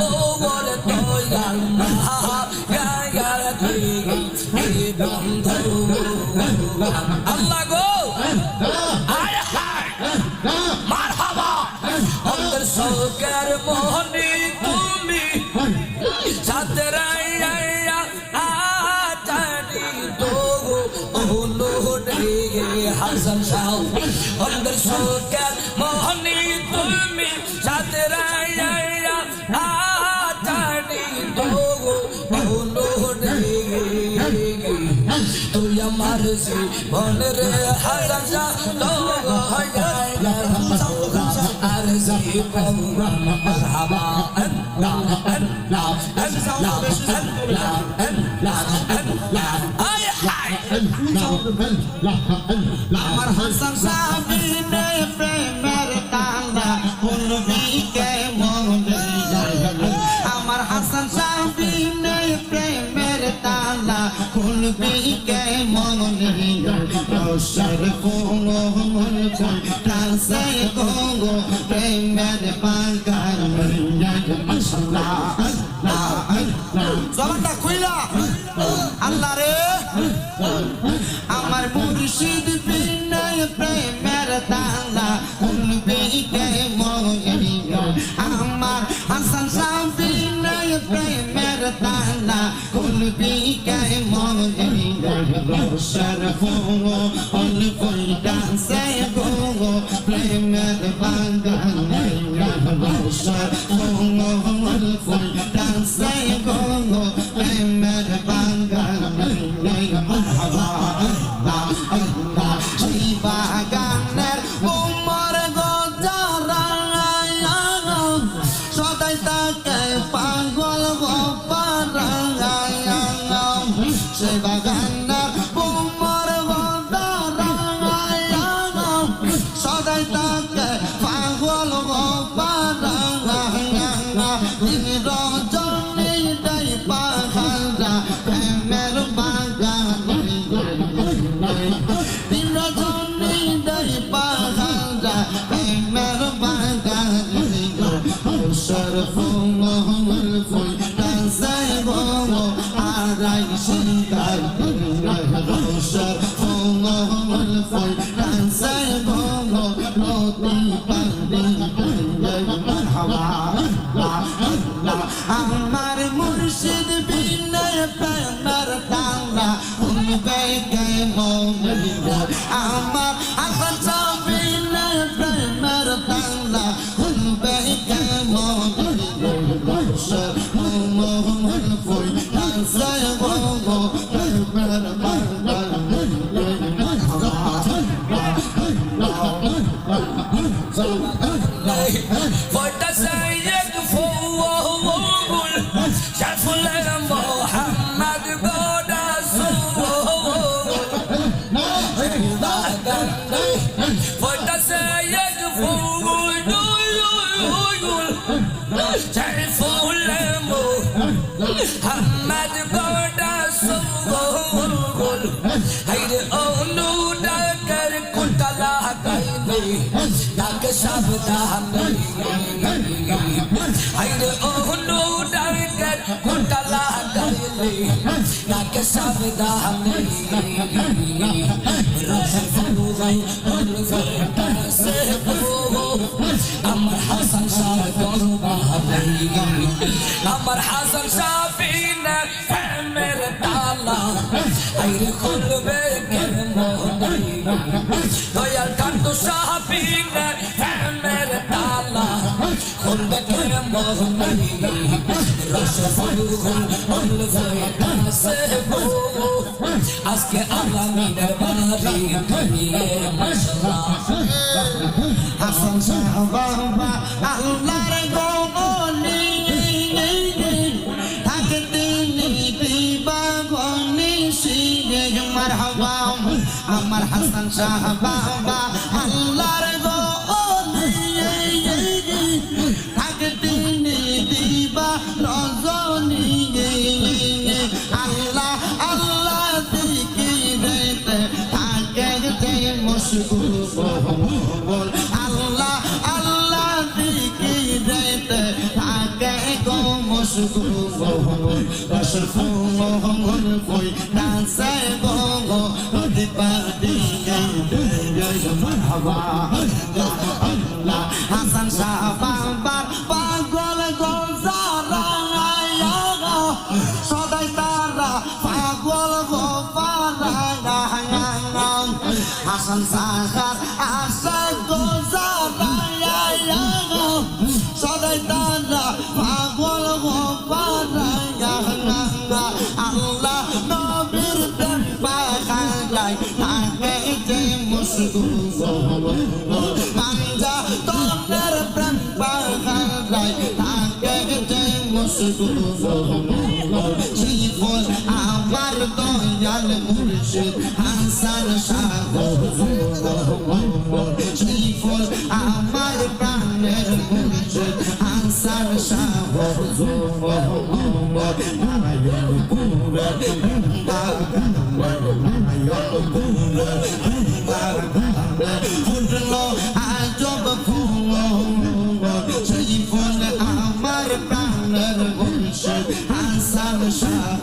ও বলে দয়াল মহা আল্লাহ গো রে হাসান শাহ অন্দর সুকের মোহনী তুমি সাথে রায়া আতানি দো বলো রে তুই আমার জীবন রে হাসান শাহ তো আর জীবন মারহাবা আল্লাহ আল্লাহ আল্লাহ আল্লাহ আল্লাহ আয় হায় আমার হাসান সাবিনে প্রেমের তালা খুলবি কে মনে আমার হাসান সাবিনে প্রেমের তালা খুলবি কে মনে রোশর কোনো মন কাছে গো প্রেমের পাগার মাশাআল্লাহ আল্লাহ আল্লাহ জবানটা খুইলা আল্লাহ রে আমার মুর্শিদ বিনয় প্রেমের তালা খুলবি কে মনে আমার হাসান শাহ বিনয় প্রেমের তালা খুলবি কে মনে রোশর কোনো অল্পই ডান্সে গো প্রেমের বাগান রোশর কোনো অল্পই ডান্সে গো প্রেমের বাগান মারহাবা আল্লাহ আল্লাহ সেই বাগানের উমর গোজারা সদাই তাকে পাগল গোপারা সেই বাগানের উমর গোজারা সদাই তাকে পাগল গোপারা রজনী ডাই পাহারা প্রেমের বাগান রজনী ডাই পাহারা প্রেমের বাগান সরফুল ফুল ডান্সে গো আরাই সিঙ্গার সরফুল ফুল ডান্সে গো নদী পান্ডি মারহাবা আমার মুর্শিদ বিনয় প্রেমের তালা খুলবে কে মনে আমার হাসান শাহ বিনয় প্রেমের তালা খুলবে কে মনে মোহন ফুল ডান্সে গো প্রেমের বাগান ফটা সাইয়দ ফুল শাফুল মোহাম্মদ গোডা ফটা সাইয়দ ফুল শাফুল মোহাম্মদ গোডা হাইরে অনু ডাকর কুতলা গাইলে ডাক সাবধান হাইরে অনু ডাকর কুতলা গাইলে ডাক সাবধান রসল ফুগাই অনুফর সে আমার হাসান শাহ দরবারে আমার হাসান শাহ বিনা প্রেমের তালা আইরে খুলবে কে মনে দয়াল কান্ত শাহ বিনা প্রেমের তালা খুলবে কে মনে রসফল ফুল সে আজকে আলামিনের বাড়ি ধরিয়ে মাশাআল্লাহ হাসান শাহ বাবা আল্লাহর গোবলি থাকে তিনি দিবাগনি সিরে মারহাবা আমার হাসান শাহ বাবা আল্লাহর গোবলি থাকে তিনি দিবা রজনী আল্লাহ আল্লাহ জিকিরেতে থাকে যে মশগুল আল্লাহ আল্লাহ জিকিরেতে থাকে গো মশগুল রসফুল ফুল ডান্সে গো দিপাদি মারহাবা আল্লাহ হাসান শাহ বাবার পাগল গোজারা সদাই তারা পাগল গোপারা হাসান সাহার আশা গোজারায়া সদাই তারা পাগল গো পারায়া আল্লাহ নবীর প্রেম পাখালাই তাকে যে মুশকুল মানজা তোর প্রেম পাখালাই তাকে যে মুশকুল জীবন আমার দয়াল মুর্শিদ হাসান শাহ জীবন আমার প্রাণের মুর্শিদ হাসান শাহ ফুটলো আজব ফুল জীবন আমার প্রাণের মুর্শিদ হাসান শাহ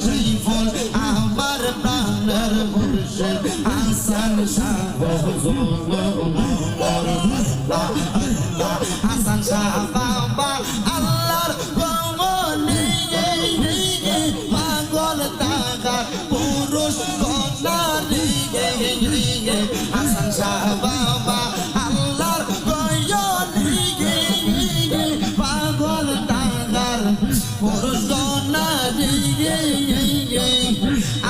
জীবন আমার প্রাণের মুর্শিদ হাসান শাহ হাসান শাহ বাবা আল্লাহর গমনে পাগল টাকা পুরুষ কন্যা হাসান শাহ বাবা আল্লাহর গয়নে পাগল টাকার পুরুষ কন্যা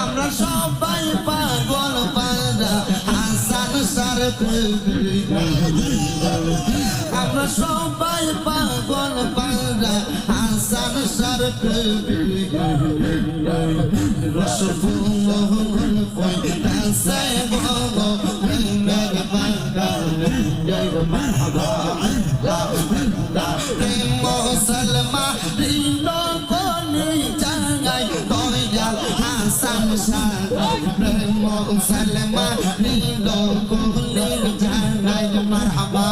আমরা সবাই পাগল পাগা হাসান শাহর আমরা সবাই পাগল পাগা হাসান শাহর রসফুল ফয়দাসে গো মের বাগা মুসলমা রিলো কোনি জাগাই দয়াল হাসান শাহ মুসলমা রিলো কোনি জাগাই মারহাবা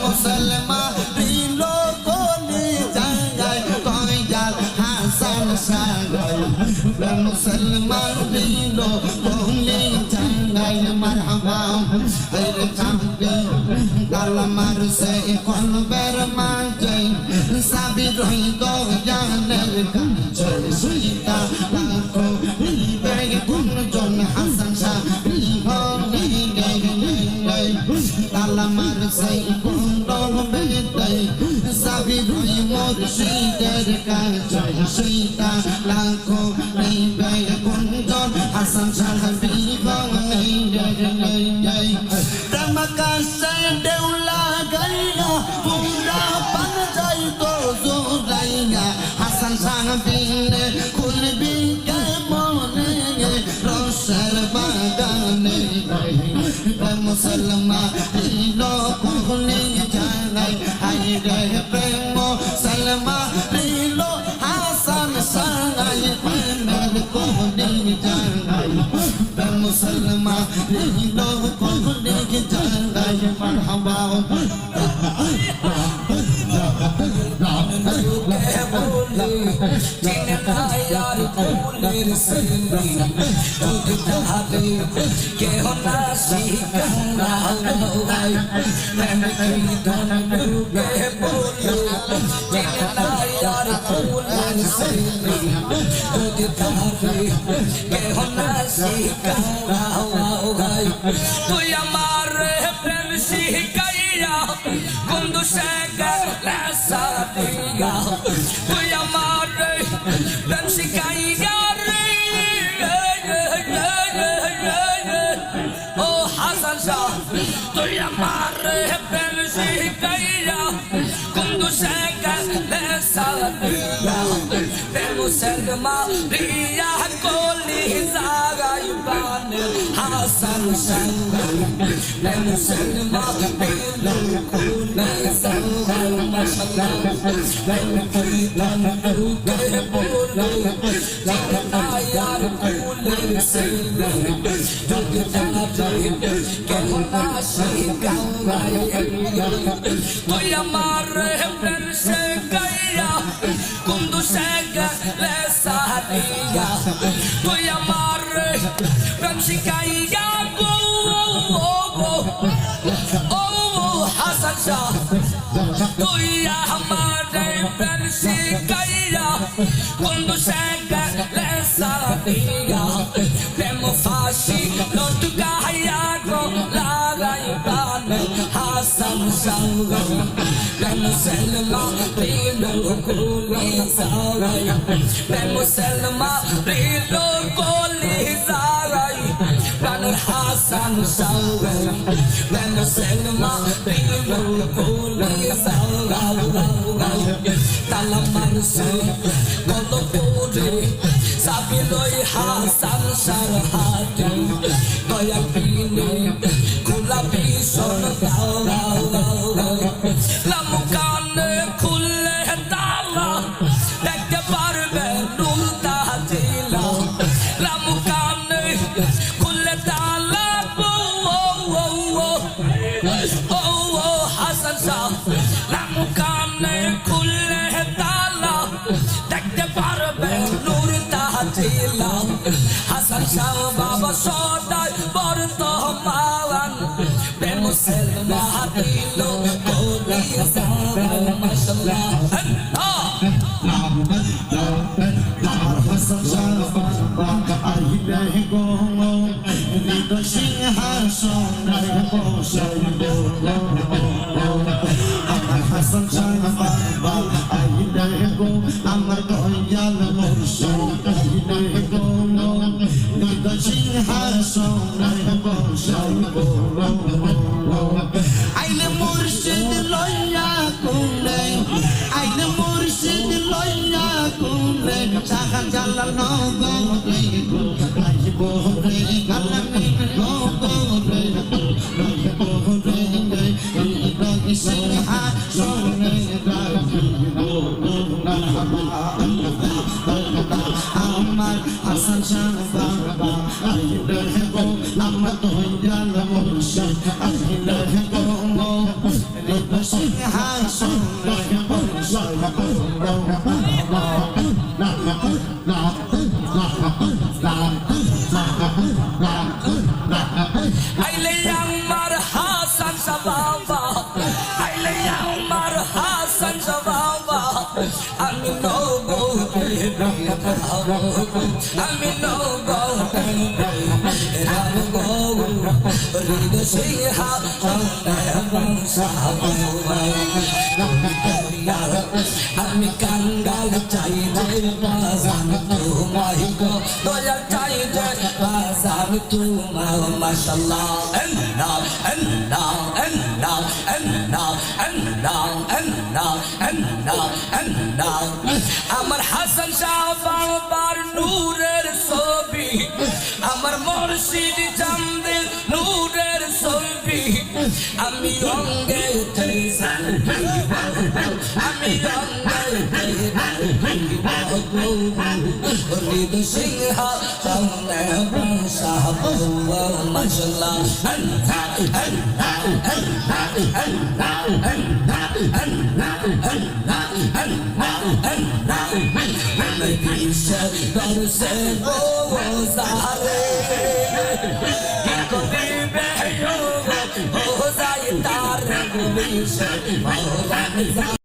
মুসলমা রিলো কোনি জাগাই দয়াল হাসান শাহ মুসলমান রিলো কোনি জাগাই মারহাবা এর চাঁদে কালমার সে কলবের মাঝে সাবি রই তো জানের কাছে সীতা লাখো নিবে গুণজন হাসান শাহ কালমার সে কলবে সাবি রই মুর্শিদের কাছে সীতা লাখো নিবে গুণজন Hasan Shah Ramakase deula gaya pura pan jai to zuraiya Hasan Shah bine kulbi ke mone rosar bagane musalma ilo kune janai hai re premo salma ilo Hasan Shah mer kune janai musalma ilo kune janai marhaba यार फूलेर सिंदी दूध दहादे के होना सीखना होई मैं की धन डूबे बोलो जितना यार फूलेर सिंदी दूध दहादे के होना सीखना होई तू हमारे प्रेम सिखाया कुंदू से गला साथिया तू हमारे प्रेम सिखाया ओ हसन शाह तू हमारे प्रेम सिखाया कुंदू से गला साथिया मुसलमान रिया कोली जागा युगान हासन शाह मुसलमान कोली जागा माशाअल्लाह कीर्तन के बोलो जितना यार कोली से जुग जाते के नाशी गावा तो हमारे प्रेम से गया कुंदू से गले साथिया तो हमारे प्रेम सिखाया गो हसन शाह तो हमारे प्रेम सिखाया कुंदू से गले साथिया प्रेम বাসি লটকাইয়া গো লাগাই কানে হাসান সাউগাই প্রেম সেলমা রিলো কোলি সাউগাই প্রেম সেলমা রিলো কোলি সাউগাই কানে হাসান সাউগাই প্রেম সেলমা রিলো কোলি সাউগাই তালা মানুষে কত পড়ে সাবিলই হাসান সারহাটি দয়া পিনে খোলা ভীষণ লামুকানে খুললে তালা দেখতে পারবে নুলতা জিলা লামুকানে খুললে তালা ও হাসান শাহ লামুকানে খুললে তালা দেখতে পারবে নূর তাজিলা হাসান শাহ বাবা সদাই বর্তমান প্রেম সেলমা দিল কোলি সারা মাশাআল্লাহ হাসান শাহ বাবা আইলে গো হৃদয় সিংহাসনে বসাইব আমার হাসান শাহ বাবা আইলে গো আমার দয়াল মুর্শিদ আইলে গো হৃদয় সিংহাসনে বসাইব আইলে মুর্শিদ লইয়া কোলে আইলে মুর্শিদ লইয়া কোলে শাহান জালাল নগরে গো আইব রে গালামি নগরে আইব রে হৃদয় সিংহাসনে রাখিব আমার হাসান শাহ বাবা আইলে গো আমার দয়াল মুর্শিদ আইলে গো হৃদয় সিংহাসনে বসাইব আইলে আমার হাসান শাহ বাবা আইলে আমার হাসান শাহ বাবা আমি নবো আমি নবো হৃদয় সিংহাসনে আমি কাঙ্গাল চাই যে বাজান তোমায় গো দয়া চাই যে বাজান তোমার মাশাআল্লাহ আল্লাহ আল্লাহ আল্লাহ আল্লাহ আল্লাহ আল্লাহ আল্লাহ আল্লাহ আমার হাসান শাহ বাবার নূরের ছবি আমার মুর্শিদ জামদিল নূরের ছবি আমি অঙ্গে আমি হৃদয় সিংহাসনে বসাব মাশাআল্লাহ দরসে গোজারে কবিবে হো যায় তার গুলিশ